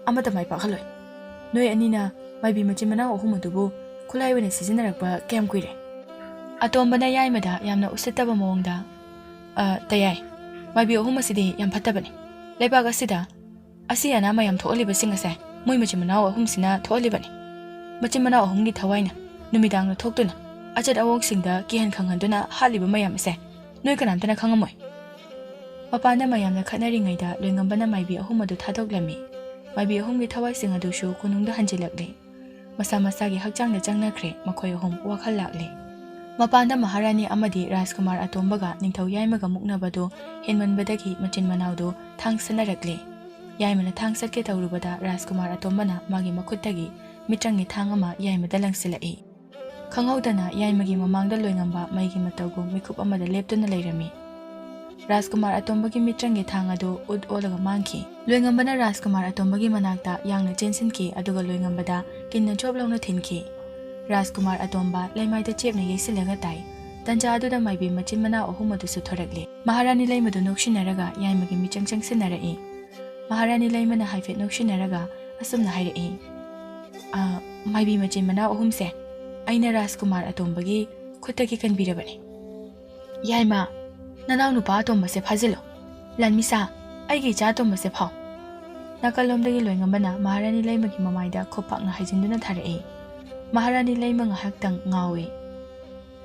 ꯑꯃꯠꯇ ꯃꯥꯏ ꯄꯥꯛꯍꯜꯂꯣꯏ꯫ ꯅꯣꯏ ꯑꯅꯤꯅ ꯃꯥꯏꯕꯤ ꯃꯆꯤꯟ ꯃꯅꯥꯎ ꯑꯍꯨꯝ ꯑꯗꯨꯕꯨ ꯈꯨꯠꯂꯥꯏ ꯑꯣꯏꯅ ꯁꯤꯖꯤꯟꯅꯔꯛꯄ ꯀꯌꯥꯝ ꯀꯨꯏꯔꯦ?" ꯑꯇꯣꯝꯕꯅ ꯌꯥꯏꯃꯗ ꯌꯥꯝꯅ ꯎꯁꯤꯠꯇꯕ ꯃꯑꯣꯡꯗ "ꯇꯌꯥꯏ, ꯃꯥꯏꯕꯤ ꯑꯍꯨꯝ ꯑꯁꯤꯗꯤ ꯌꯥꯝ ꯐꯠꯇꯕꯅꯤ꯫ ꯂꯩꯕꯥꯛ ꯑꯁꯤꯗ ꯑꯁꯤ ꯑꯅꯥ ꯃꯌꯥꯝ ꯊꯣꯛꯍꯜꯂꯤꯕꯁꯤꯡ ꯑꯁꯦ ꯃꯣꯏ ꯃꯆꯤꯟ ꯃꯅꯥꯎ ꯑꯍꯨꯝꯁꯤꯅ ꯊꯣꯛꯍꯜꯂꯤꯕꯅꯤ꯫ ꯃꯆꯤꯟ ꯃꯅꯥꯎ ꯑꯍꯨꯝꯒꯤ ꯊꯋꯥꯏꯅ ꯅꯨꯃꯤꯗꯥꯡꯗ ꯊꯣꯛꯇꯨꯅ ꯑꯆꯠ ꯑꯋꯣꯡꯁꯤꯡꯗ ꯀꯤꯍꯟ ꯈꯪꯍꯟꯗꯨꯅ ꯍꯥꯠꯂꯤꯕ ꯃꯌꯥꯝ ꯑꯁꯦ ꯅꯣꯏ ꯀꯅꯥꯝꯇꯅ ꯈꯪꯉꯝꯃꯣꯏ." ꯃꯄꯥꯟꯗ ꯃꯌꯥꯝꯅ ꯈꯠꯅꯔꯤꯉꯩꯗ ꯂꯣꯏꯉꯝꯕꯅ ꯃꯥꯏꯕꯤ ꯑꯍꯨꯝ ꯑꯗꯨ ꯊꯥꯗꯣꯛꯂꯝꯃꯤ꯫ ꯃꯥꯏꯕꯤ ꯑꯍꯨꯝꯒꯤ ꯊꯋꯥꯏꯁꯤꯡ ꯑꯗꯨꯁꯨ ꯀꯣꯅꯨꯡꯗ ꯍꯟꯖꯤꯜꯂꯛꯂꯤ꯫ ꯃꯁꯥ ꯃꯁꯥꯒꯤ ꯍꯛꯆꯥꯡꯗ ꯆꯪꯅꯈ꯭ꯔꯦ ꯃꯈꯣꯏ ꯑꯍꯨꯝ ꯋꯥꯈꯜ ꯂꯥꯛꯂꯤ꯫ ꯃꯄꯥꯟꯗ ꯃꯍꯥꯔꯥꯅꯤ ꯑꯃꯗꯤ ꯔꯥꯖꯀꯨꯃꯥꯔ ꯑꯇꯣꯝꯕꯒ ꯅꯤꯡꯊꯧ ꯌꯥꯏꯃꯒ ꯃꯨꯛꯅꯕꯗꯨ ꯍꯦꯟꯃꯟꯕꯗꯒꯤ ꯃꯆꯤꯟ ꯃꯅꯥꯎꯗꯨ ꯊꯥꯡ ꯁꯠꯅꯔꯛꯂꯤ꯫ ꯌꯥꯏꯃꯅ ꯊꯥꯡ ꯁꯠꯀꯦ ꯇꯧꯔꯨꯕꯗ ꯔꯥꯖꯀꯨꯃꯥꯔ ꯑꯇꯣꯝꯕꯅ ꯃꯥꯒꯤ ꯃꯈꯨꯠꯇꯒꯤ ꯃꯤꯇ꯭ꯔꯪꯒꯤ ꯊꯥꯡ ꯑꯃ ꯌꯥꯏꯃꯗ ꯂꯪꯁꯤꯜꯂꯛꯏ꯫ ꯈꯪꯍꯧꯗꯅ ꯌꯥꯏꯃꯒꯤ ꯃꯃꯥꯡꯗ ꯂꯣꯏꯉꯝꯕ ꯃꯩꯒꯤ ꯃꯇꯧꯒꯨꯝ ꯃꯤꯀꯨꯞ ꯑꯃꯗ ꯂꯦꯞꯇꯨꯅ ꯂꯩꯔꯝꯃꯤ꯫ ꯔꯥꯖꯀꯨꯃꯥꯔ ꯑꯇꯣꯝꯕꯒꯤ ꯃꯤꯇ꯭ꯔꯪꯒꯤ ꯊꯥꯡ ꯑꯗꯨ ꯎꯠ ꯑꯣꯜꯂꯒ ꯃꯥꯡꯈꯤ꯫ ꯂꯣꯏꯉꯝꯕꯅ ꯔꯥꯖꯀꯨꯃꯥꯔ ꯑꯇꯣꯝꯕꯒꯤ ꯃꯅꯥꯛꯇ ꯌꯥꯡꯅ ꯆꯦꯟꯁꯤꯟꯈꯤ ꯑꯗꯨꯒ ꯂꯣꯏꯉꯝꯕꯗ ꯀꯤꯟꯅ ꯆꯣꯞ ꯂꯥꯎꯅ ꯊꯤꯟꯈꯤ꯫ ꯔꯥꯖꯀꯨꯃꯥꯔ ꯑꯇꯣꯝꯕ ꯂꯩꯃꯥꯏꯗ ꯆꯦꯞꯅ ꯌꯩꯁꯤꯜꯂꯒ ꯇꯥꯏ꯫ ꯇꯟꯖꯥ ꯑꯗꯨꯗ ꯃꯥꯏꯕꯤ ꯃꯆꯤꯟ ꯃꯅꯥꯎ ꯑꯍꯨꯝ ꯑꯗꯨꯁꯨ ꯊꯣꯔꯛꯂꯤ꯫ ꯃꯍꯥꯔꯥꯅꯤ ꯂꯩꯃꯗꯨ ꯅꯣꯛꯁꯤꯟꯅꯔꯒ ꯌꯥꯏꯃꯒꯤ ꯃꯤꯆꯪ ꯆꯪꯁꯤꯟꯅꯔꯛꯏ꯫ ꯃꯍꯥꯔꯥꯅꯤ ꯂꯩꯃꯅ ꯍꯥꯏꯐꯦꯠ ꯅꯣꯛꯁꯤꯟꯅꯔꯒ ꯑꯁꯨꯝꯅ ꯍꯥꯏꯔꯛꯏ, "ꯃꯥꯏꯕꯤ ꯃꯆꯤꯟ ꯃꯅꯥꯎ ꯑꯍꯨꯝꯁꯦ ꯑꯩꯅ ꯔꯥꯖꯀꯨꯃꯥꯔ ꯑꯇꯣꯝꯕꯒꯤ ꯈꯨꯠꯇꯒꯤ ꯀꯟꯕꯤꯔꯕꯅꯤ꯫ ꯌꯥꯏꯃ, ꯅꯅꯥꯎ ꯅꯨꯄꯥ ꯑꯇꯣꯝꯕꯁꯦ ꯐꯥꯖꯤꯜꯂꯨ꯫ ꯂꯥꯟꯃꯤꯁꯥ, ꯑꯩꯒꯤ ꯏꯆꯥ ꯑꯇꯣꯝꯕꯁꯦ ꯐꯥꯎ"꯫ ꯅꯥꯀꯜꯂꯣꯝꯗꯒꯤ ꯂꯣꯏꯉꯝꯕꯅ ꯃꯍꯥꯔꯥꯅꯤ ꯂꯩꯃꯒꯤ ꯃꯃꯥꯏꯗ ꯈꯨꯄꯥꯛꯅ ꯍꯥꯏꯖꯤꯟꯗꯨꯅ ꯊꯥꯔꯛꯏ꯫ ꯃꯍꯥꯔꯥꯅꯤ ꯂꯩꯃ ꯉꯥꯏꯍꯥꯛꯇꯪ ꯉꯥꯎꯏ꯫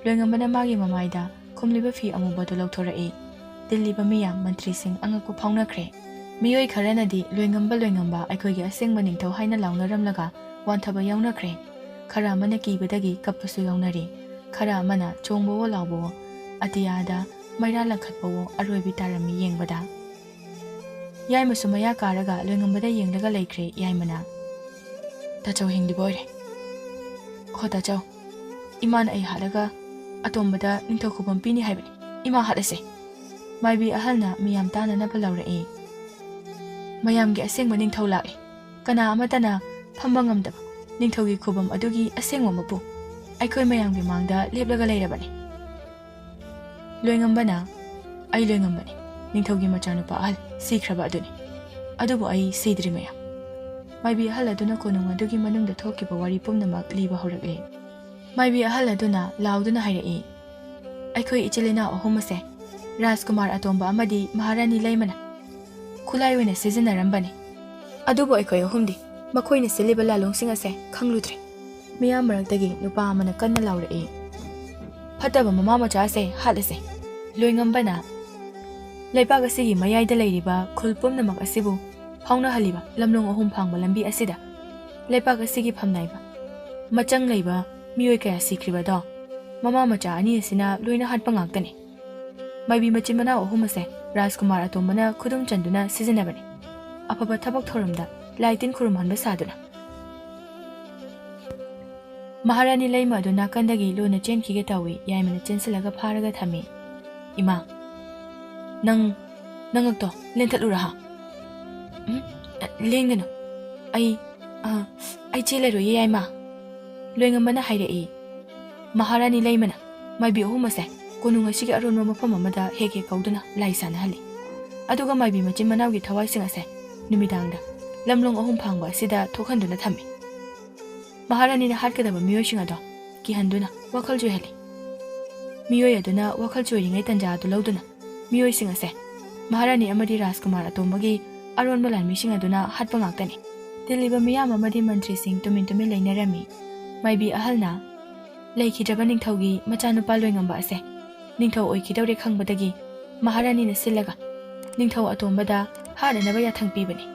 ꯂꯣꯏꯉꯝꯕꯅ ꯃꯥꯒꯤ ꯃꯃꯥꯏꯗ ꯈꯨꯝꯂꯤꯕ ꯐꯤ ꯑꯃꯨꯕꯗꯨ ꯂꯧꯊꯣꯔꯛꯏ꯫ ꯇꯤꯜꯂꯤꯕ ꯃꯤꯌꯥꯝ ꯃꯟꯇ꯭ꯔꯤꯁꯤꯡ ꯑꯉꯛꯄ ꯐꯥꯎꯅꯈ꯭ꯔꯦ꯫ ꯃꯤꯑꯣꯏ ꯈꯔꯅꯗꯤ ꯂꯣꯏꯉꯝꯕ ꯑꯩꯈꯣꯏꯒꯤ ꯑꯁꯦꯡꯕ ꯅꯤꯡꯊꯧ ꯍꯥꯏꯅ ꯂꯥꯎꯅꯔꯝꯂꯒ ꯋꯥꯟꯊꯕ ꯌꯥꯎꯅꯈ꯭ꯔꯦ꯫ ꯈꯔ ꯑꯃꯅ ꯀꯤꯕꯗꯒꯤ ꯀꯞꯄꯁꯨ ꯌꯥꯎꯅꯔꯤ꯫ ꯈꯔ ꯑꯃꯅ ꯆꯣꯡꯕꯋꯣ ꯂꯥꯎꯕꯋꯣ, ꯑꯇꯤꯌꯥꯗ ꯃꯩꯔꯥ ꯂꯪꯈꯠꯄꯋꯣ ꯑꯔꯣꯏꯕꯤ ꯇꯥꯔꯝꯃꯤ ꯌꯦꯡꯕꯗ꯫ ꯌꯥꯏꯃꯁꯨ ꯃꯌꯥ ꯀꯥꯔꯒ ꯂꯣꯏꯉꯝꯕꯗ ꯌꯦꯡꯂꯒ ꯂꯩꯈ꯭ꯔꯦ꯫ ꯌꯥꯏꯃꯅ "ꯇꯥꯆꯧ ꯍꯤꯡꯂꯤꯕ ꯑꯣꯏꯔꯦ꯫ ꯍꯣ ꯇꯥꯆꯧ, ꯏꯃꯥꯅ ꯑꯩ ꯍꯥꯠꯂꯒ ꯑꯇꯣꯝꯕꯗ ꯅꯤꯡꯊꯧ ꯈꯨꯕꯝ ꯄꯤꯅꯤ ꯍꯥꯏꯕꯅꯤ꯫ ꯏꯃꯥ ꯍꯥꯠꯂꯁꯦ"꯫ ꯃꯥꯏꯕꯤ ꯑꯍꯜꯅ ꯃꯤꯌꯥꯝ ꯇꯥꯅꯅꯕ ꯂꯥꯎꯔꯛꯏ꯫ "ꯃꯌꯥꯝꯒꯤ ꯑꯁꯦꯡꯕ ꯅꯤꯡꯊꯧ ꯂꯥꯛꯂꯤ꯫ ꯀꯅꯥ ꯑꯃꯠꯇꯅ ꯐꯝꯕ ꯉꯝꯗꯕ ꯅꯤꯡꯊꯧꯒꯤ ꯈꯨꯕꯝ ꯑꯗꯨꯒꯤ ꯑꯁꯦꯡꯕ ꯃꯄꯨ ꯑꯩꯈꯣꯏ ꯃꯌꯥꯝꯒꯤ ꯃꯥꯡꯗ ꯂꯦꯞꯂꯒ ꯂꯩꯔꯕꯅꯤ"꯫ ꯂꯣꯏꯉꯝꯕꯅ "ꯑꯩ ꯂꯣꯏꯉꯝꯕꯅꯤ, ꯅꯤꯡꯊꯧꯒꯤ ꯃꯆꯥꯅꯨꯄꯥ ꯑꯍꯜ, ꯁꯤꯈ꯭ꯔꯕ ꯑꯗꯨꯅꯤ꯫ ꯑꯗꯨꯕꯨ ꯑꯩ ꯁꯤꯗ꯭ꯔꯤ ꯃꯌꯥꯝ"꯫ ꯃꯥꯏꯕꯤ ꯑꯍꯜ ꯑꯗꯨꯅ ꯀꯣꯅꯨꯡ ꯑꯗꯨꯒꯤ ꯃꯅꯨꯡꯗ ꯊꯣꯛꯈꯤꯕ ꯋꯥꯔꯤ ꯄꯨꯝꯅꯃꯛ ꯂꯤꯕ ꯍꯧꯔꯛꯂꯤ꯫ ꯃꯥꯏꯕꯤ ꯑꯍꯜ ꯑꯗꯨꯅ ꯂꯥꯎꯗꯨꯅ ꯍꯥꯏꯔꯛꯏ, "ꯑꯩꯈꯣꯏ ꯏꯆꯤꯜ ꯏꯅꯥꯎ ꯑꯍꯨꯝ ꯑꯁꯦ ꯔꯥꯖꯀꯨꯃꯥꯔ ꯑꯇꯣꯝꯕ ꯑꯃꯗꯤ ꯃꯍꯥꯔꯥꯅꯤ ꯂꯩꯃꯅ ꯈꯨꯠꯂꯥꯏ ꯑꯣꯏꯅ ꯁꯤꯖꯤꯟꯅꯔꯝꯕꯅꯤ꯫ ꯑꯗꯨꯕꯨ ꯑꯩꯈꯣꯏ ꯑꯍꯨꯝꯗꯤ ꯃꯈꯣꯏꯅ ꯁꯤꯜꯂꯤꯕ ꯂꯥꯂꯣꯡꯁꯤꯡ ꯑꯁꯦ ꯈꯪꯂꯨꯗ꯭ꯔꯦ"꯫ ꯃꯤꯌꯥꯝ ꯃꯔꯛꯇꯒꯤ ꯅꯨꯄꯥ ꯑꯃꯅ ꯀꯟꯅ ꯂꯥꯎꯔꯛꯏ, "ꯐꯠꯇꯕ ꯃꯃꯥ ꯃꯆꯥꯁꯦ ꯍꯥꯠꯂꯁꯦ"꯫ ꯂꯣꯏꯉꯝꯕꯅ "ꯂꯩꯕꯥꯛ ꯑꯁꯤꯒꯤ ꯃꯌꯥꯏꯗ ꯂꯩꯔꯤꯕ ꯈꯨꯜ ꯄꯨꯝꯅꯃꯛ ꯑꯁꯤꯕꯨ ꯐꯥꯎꯅꯍꯜꯂꯤꯕ ꯂꯝꯂꯣꯡ ꯑꯍꯨꯝ ꯐꯥꯡꯕ ꯂꯝꯕꯤ ꯑꯁꯤꯗ ꯂꯩꯕꯥꯛ ꯑꯁꯤꯒꯤ ꯐꯝꯅꯥꯏꯕ ꯃꯆꯪ ꯂꯩꯕ ꯃꯤꯑꯣꯏ ꯀꯌꯥ ꯁꯤꯈ꯭ꯔꯤꯕꯗꯣ ꯃꯃꯥ ꯃꯆꯥ ꯑꯅꯤ ꯑꯁꯤꯅ ꯂꯣꯏꯅ ꯍꯥꯠꯄ ꯉꯥꯛꯇꯅꯤ꯫ ꯃꯥꯏꯕꯤ ꯃꯆꯤꯟ ꯃꯅꯥꯎ ꯑꯍꯨꯝ ꯑꯁꯦ ꯔꯥꯖꯀꯨꯃꯥꯔ ꯑꯇꯣꯝꯕꯅ ꯈꯨꯗꯨꯝ ꯆꯟꯗꯨꯅ ꯁꯤꯖꯤꯟꯅꯕꯅꯤ, ꯑꯐꯕ ꯊꯕꯛ ꯊꯧꯔꯝꯗ ꯂꯥꯏ ꯇꯤꯟ ꯈꯨꯔꯨꯝꯍꯟꯕ ꯁꯥꯗꯨꯅ"꯫ ꯃꯍꯥꯔꯥꯅꯤ ꯂꯩꯃ ꯑꯗꯨ ꯅꯥꯀꯟꯗꯒꯤ ꯂꯣꯟꯅ ꯆꯦꯟꯈꯤꯒꯦ ꯇꯧꯏ꯫ ꯌꯥꯏꯃꯅ ꯆꯦꯟꯁꯤꯜꯂꯒ ꯐꯥꯔꯒ ꯊꯝꯃꯤ꯫ "ꯏꯃꯥ, ꯅꯉꯛꯇꯣ ꯂꯦꯟꯊꯠꯂꯨꯔꯍꯥ"꯫ "ꯂꯦꯡꯒꯅꯨ, ꯑꯩ ꯆꯦꯜꯂꯔꯣꯏꯌꯦ ꯌꯥꯏꯃ"꯫ ꯂꯣꯏꯉꯝꯕꯅ ꯍꯥꯏꯔꯛꯏ꯫ ꯃꯍꯥꯔꯥꯅꯤ ꯂꯩꯃꯅ ꯃꯥꯏꯕꯤ ꯑꯍꯨꯝ ꯑꯁꯦ ꯀꯣꯅꯨꯡ ꯑꯁꯤꯒꯤ ꯑꯔꯣꯟꯕ ꯃꯐꯝ ꯑꯃꯗ ꯍꯦꯛ ꯀꯧꯗꯨꯅ ꯂꯥꯏ ꯁꯥꯟꯅꯍꯜꯂꯤ꯫ ꯑꯗꯨꯒ ꯃꯥꯏꯕꯤ ꯃꯆꯤꯟ ꯃꯅꯥꯎꯒꯤ ꯊꯋꯥꯏꯁꯤꯡ ꯑꯁꯦ ꯅꯨꯃꯤꯗꯥꯡꯗ ꯂꯝꯂꯣꯡ ꯑꯍꯨꯝ ꯐꯥꯡꯕ ꯑꯁꯤꯗ ꯊꯣꯛꯍꯟꯗꯨꯅ ꯊꯝꯃꯤ꯫ ꯃꯍꯥꯔꯥꯅꯤꯅ ꯍꯥꯠꯀꯗꯕ ꯃꯤꯑꯣꯏꯁꯤꯡ ꯑꯗꯣ ꯀꯤꯍꯟꯗꯨꯅ ꯋꯥꯈꯜ ꯆꯣꯏꯍꯜꯂꯤ꯫ ꯃꯤꯑꯣꯏ ꯑꯗꯨꯅ ꯋꯥꯈꯜ ꯆꯣꯏꯔꯤꯉꯩ ꯇꯟꯖꯥ ꯑꯗꯨ ꯂꯧꯗꯨꯅ ꯃꯤꯑꯣꯏꯁꯤꯡ ꯑꯁꯦ ꯃꯍꯥꯔꯥꯅꯤ ꯑꯃꯗꯤ ꯔꯥꯖꯀꯨꯃꯥꯔ ꯑꯇꯣꯝꯕꯒꯤ ꯑꯔꯣꯟꯕ ꯂꯥꯟꯃꯤꯁꯤꯡ ꯑꯗꯨꯅ ꯍꯥꯠꯄ ꯉꯥꯛꯇꯅꯤ꯫ ꯇꯤꯜꯂꯤꯕ ꯃꯤꯌꯥꯝ ꯑꯃꯗꯤ ꯃꯟꯇ꯭ꯔꯤꯁꯤꯡ ꯇꯨꯃꯤꯟ ꯇꯨꯃꯤꯟ ꯂꯩꯅꯔꯝꯃꯤ꯫ ꯃꯥꯏꯕꯤ ꯑꯍꯜꯅ ꯂꯩꯈꯤꯗ꯭ꯔꯕ ꯅꯤꯡꯊꯧꯒꯤ ꯃꯆꯥꯅꯨꯄꯥ ꯂꯣꯏꯉꯝꯕ ꯑꯁꯦ ꯅꯤꯡꯊꯧ ꯑꯣꯏꯈꯤꯗꯧꯔꯦ ꯈꯪꯕꯗꯒꯤ ꯃꯍꯥꯔꯥꯅꯤꯅ ꯁꯤꯜꯂꯒ ꯅꯤꯡꯊꯧ ꯑꯇꯣꯝꯕꯗ ꯍꯥꯠꯅꯅꯕ ꯌꯥꯊꯪ ꯄꯤꯕꯅꯤ꯫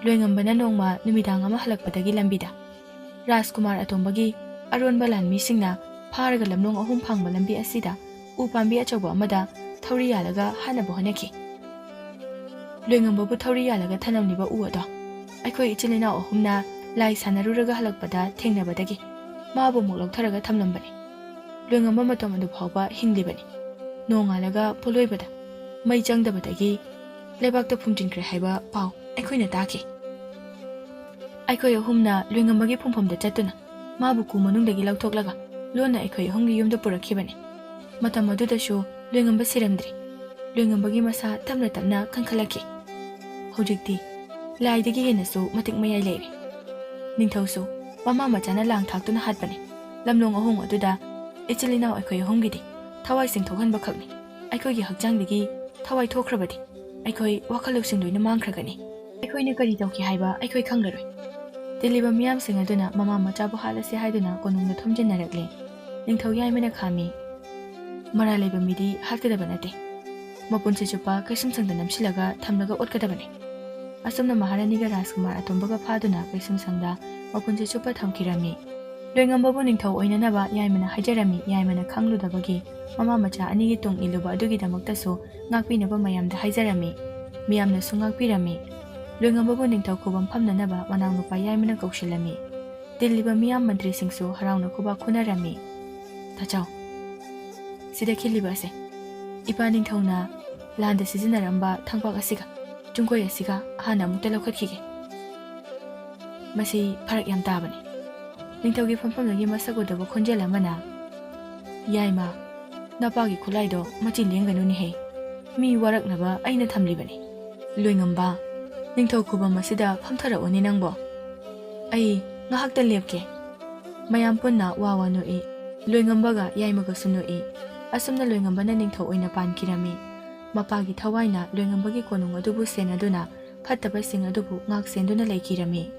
ꯂꯣꯏꯉꯝꯕꯅ ꯅꯣꯡꯃ ꯅꯨꯃꯤꯗꯥꯡ ꯑꯃ ꯍꯜꯂꯛꯄꯗꯒꯤ ꯂꯝꯕꯤꯗ ꯔꯥꯖꯀꯨꯃꯥꯔ ꯑꯇꯣꯝꯕꯒꯤ ꯑꯔꯣꯟꯕ ꯂꯥꯟꯃꯤꯁꯤꯡꯅ ꯐꯥꯔꯒ ꯂꯝꯂꯣꯡ 3 ꯐꯥꯡꯕ ꯂꯝꯕꯤ ꯑꯁꯤꯗ ꯎ ꯄꯥꯝꯕꯤ ꯑꯆꯧꯕ ꯑꯃꯗ ꯊꯧꯔꯤ ꯌꯥꯜꯂꯒ ꯍꯥꯠꯅꯕ ꯍꯣꯠꯅꯈꯤ꯫ ꯂꯣꯏꯉꯝꯕꯕꯨ ꯊꯧꯔꯤ ꯌꯥꯜꯂꯒ ꯊꯅꯝꯂꯤꯕ ꯎ ꯑꯗꯣ ꯑꯩꯈꯣꯏ ꯏꯆꯤꯜ ꯏꯅꯥꯎ 3ꯅ ꯂꯥꯏ ꯁꯥꯟꯅꯔꯨꯔꯒ ꯍꯜꯂꯛꯄꯗ ꯊꯦꯡꯅꯕꯗꯒꯤ ꯃꯥꯕꯨ ꯑꯃꯨꯛ ꯂꯧꯊꯔꯒ ꯊꯝꯂꯝꯕꯅꯤ꯫ ꯂꯣꯏꯉꯝꯕ ꯃꯇꯝ ꯑꯗꯨ ꯐꯥꯎꯕ ꯍꯤꯡꯂꯤꯕꯅꯤ꯫ ꯅꯣꯡꯉꯥꯜꯂꯒ ꯄꯣꯂꯣꯏꯕꯗ ꯃꯩ ꯆꯪꯗꯕꯗꯒꯤ ꯂꯩꯕꯥꯛꯇ ꯐꯨꯝꯖꯤꯟꯈ꯭ꯔꯦ ꯍꯥꯏꯕ ꯄꯥꯎ ꯑꯩꯈꯣꯏꯅ ꯇꯥꯈꯤ꯫ ꯑꯩꯈꯣꯏ 3ꯅ ꯂꯣꯏꯉꯝꯕꯒꯤ ꯐꯨꯝꯐꯝꯗ ꯆꯠꯇꯨꯅ ꯃꯥꯕꯨ ꯀꯨ ꯃꯅꯨꯡꯗꯒꯤ ꯂꯧꯊꯣꯛꯂꯒ ꯂꯣꯟꯅ ꯑꯩꯈꯣꯏ 3ꯒꯤ ꯌꯨꯝꯗ ꯄꯨꯔꯛꯈꯤꯕꯅꯤ꯫ ꯃꯇꯝ ꯑꯗꯨꯗꯁꯨ ꯂꯣꯏꯉꯝꯕ ꯁꯤꯔꯝꯗ꯭ꯔꯤ꯫ ꯂꯣꯏꯉꯝꯕꯒꯤ ꯃꯁꯥ ꯇꯞꯅ ꯇꯞꯅ ꯀꯟꯈꯠꯂꯛꯈꯤ꯫ ꯍꯧꯖꯤꯛꯇꯤ ꯂꯥꯏꯗꯒꯤ ꯍꯦꯟꯅꯁꯨ ꯃꯇꯤꯛ ꯃꯌꯥꯏ ꯂꯩꯔꯦ꯫ ꯅꯤꯡꯊꯧꯁꯨ ꯃꯃꯥ ꯃꯆꯥꯅ ꯂꯥꯡ ꯊꯥꯛꯇꯨꯅ ꯍꯥꯠꯄꯅꯤ꯫ ꯂꯝꯂꯣꯡ 3 ꯑꯗꯨꯗ ꯏꯆꯤꯜ ꯏꯅꯥꯎ ꯑꯩꯈꯣꯏ 3ꯒꯤꯗꯤ ꯊꯋꯥꯏ ꯆꯤꯡꯊꯣꯛꯍꯟꯕ ꯈꯛꯅꯤ꯫ ꯑꯩꯈꯣꯏꯒꯤ ꯍꯛꯆꯥꯡꯗꯒꯤ ꯊꯋꯥꯏ ꯊꯣꯛꯈ꯭ꯔꯕꯗꯤ ꯑꯩꯈꯣꯏ ꯋꯥꯈꯜ ꯂꯧꯁꯤꯡ ꯂꯣꯏꯅ ꯃꯥꯡꯈ꯭ꯔꯒꯅꯤ꯫ ꯑꯩꯈꯣꯏꯅ ꯀꯔꯤ ꯇꯧꯈꯤ ꯍꯥꯏꯕ ꯑꯩꯈꯣꯏ ꯈꯪꯂꯔꯣꯏ꯫ ꯇꯤꯜꯂꯤꯕ ꯃꯤꯌꯥꯝꯁꯤꯡ ꯑꯗꯨꯅ ꯃꯃꯥ ꯃꯆꯥꯕꯨ ꯍꯥꯠꯂꯁꯤ ꯍꯥꯏꯗꯨꯅ ꯀꯣꯅꯨꯡꯗ ꯊꯣꯝꯖꯤꯟꯅꯔꯛꯂꯦ꯫ ꯅꯤꯡꯊꯧ ꯌꯥꯏꯃꯅ ꯈꯥꯝꯃꯤ, ꯃꯔꯥꯜ ꯂꯩꯕ ꯃꯤꯗꯤ ꯍꯥꯠꯀꯗꯕ ꯅꯠꯇꯦ, ꯃꯄꯨꯟꯁꯤ ꯆꯨꯞꯄ ꯀꯩꯁꯨꯝꯁꯪꯗ ꯅꯝꯁꯤꯜꯂꯒ ꯊꯝꯂꯒ ꯑꯣꯠꯀꯗꯕꯅꯤ꯫ ꯑꯁꯨꯝꯅ ꯃꯍꯥꯔꯥꯅꯤꯒ ꯔꯥꯖꯀꯨꯃꯥꯔ ꯑꯇꯣꯝꯕꯒ ꯐꯥꯗꯨꯅ ꯀꯩꯁꯨꯝꯁꯪꯗ ꯃꯄꯨꯟꯁꯤ ꯆꯨꯞꯄ ꯊꯝꯈꯤꯔꯝꯃꯤ꯫ ꯂꯣꯏꯉꯝꯕꯕꯨ ꯅꯤꯡꯊꯧ ꯑꯣꯏꯅꯅꯕ ꯌꯥꯏꯃꯅ ꯍꯥꯏꯖꯔꯝꯃꯤ꯫ ꯌꯥꯏꯃꯅ ꯈꯪꯂꯨꯗꯕꯒꯤ ꯃꯃꯥ ꯃꯆꯥ ꯑꯅꯤꯒꯤ ꯇꯨꯡ ꯏꯜꯂꯨꯕ ꯑꯗꯨꯒꯤꯗꯃꯛꯇꯁꯨ ꯉꯥꯛꯄꯤꯅꯕ ꯃꯌꯥꯝꯗ ꯍꯥꯏꯖꯔꯝꯃꯤ꯫ ꯃꯤꯌꯥꯝꯅꯁꯨ ꯉꯥꯛꯄꯤꯔꯝꯃꯤ꯫ ꯂꯣꯏꯉꯝꯕꯕꯨ ꯅꯤꯡꯊꯧ ꯈꯨꯕꯝ ꯐꯝꯅꯅꯕ ꯃꯅꯥꯎꯅꯨꯄꯥ ꯌꯥꯏꯃꯅ ꯀꯧꯁꯤꯜꯂꯝꯃꯤ꯫ ꯇꯤꯜꯂꯤꯕ ꯃꯤꯌꯥꯝ ꯃꯟꯇ꯭ꯔꯤꯁꯤꯡꯁꯨ ꯍꯔꯥꯎꯅ ꯈꯨꯕꯥꯛ ꯈꯨꯅꯔꯝꯃꯤ꯫ ꯇꯥꯆꯧ, ꯁꯤꯗ ꯈꯤꯜꯂꯤꯕ ꯑꯁꯦ ꯏꯄꯥ ꯅꯤꯡꯊꯧꯅ ꯂꯥꯟꯗ ꯁꯤꯖꯤꯟꯅꯔꯝꯕ ꯊꯥꯡꯄꯥꯛ ꯑꯁꯤꯒ ꯆꯨꯡꯀꯣꯏ ꯑꯁꯤꯒ ꯍꯥꯟꯅ ꯑꯃꯨꯛꯇ ꯂꯧꯈꯠꯈꯤꯒꯦ꯫ ꯃꯁꯤ ꯐꯔꯛ ꯌꯥꯝ ꯇꯥꯕꯅꯤ꯫ ꯅꯤꯡꯊꯧꯒꯤ ꯐꯝꯐꯝꯗꯒꯤ ꯃꯁꯛ ꯎꯗꯕ ꯈꯣꯟꯖꯦꯜ ꯑꯃꯅ, ꯌꯥꯏꯃ, ꯅꯄꯥꯒꯤ ꯈꯨꯠꯂꯥꯏꯗꯣ ꯃꯆꯤ ꯂꯦꯡꯒꯅꯨꯅꯦꯍꯦ, ꯃꯤ ꯋꯥꯔꯛꯅꯕ ꯑꯩꯅ ꯊꯝꯂꯤꯕꯅꯤ꯫ ꯂꯣꯏꯉꯝꯕ, ꯅꯤꯡꯊꯧ ꯈꯨꯕꯝ ꯑꯁꯤꯗ ꯐꯝꯊꯔꯛꯎꯅꯦ ꯅꯪꯕꯣ꯫ ꯑꯩ ꯉꯥꯏꯍꯥꯛꯇ ꯂꯦꯞꯀꯦ꯫ ꯃꯌꯥꯝ ꯄꯨꯟꯅ ꯋꯥ ꯋꯥ ꯅꯣꯛꯏ꯫ ꯂꯣꯏꯉꯝꯕꯒ ꯌꯥꯏꯃꯒꯁꯨ ꯅꯣꯛꯏ꯫ ꯑꯁꯨꯝꯅ ꯂꯣꯏꯉꯝꯕꯅ ꯅꯤꯡꯊꯧ ꯑꯣꯏꯅ ꯄꯥꯟꯈꯤꯔꯝꯃꯤ꯫ ꯃꯄꯥꯒꯤ ꯊꯋꯥꯏꯅ ꯂꯣꯏꯉꯝꯕꯒꯤ ꯀꯣꯅꯨꯡ ꯑꯗꯨꯕꯨ ꯁꯦꯟꯅꯗꯨꯅ ꯐꯠꯇꯕꯁꯤꯡ ꯑꯗꯨꯕꯨ ꯉꯥꯛ ꯁꯦꯟꯗꯨꯅ ꯂꯩꯈꯤꯔꯝꯃꯤ꯫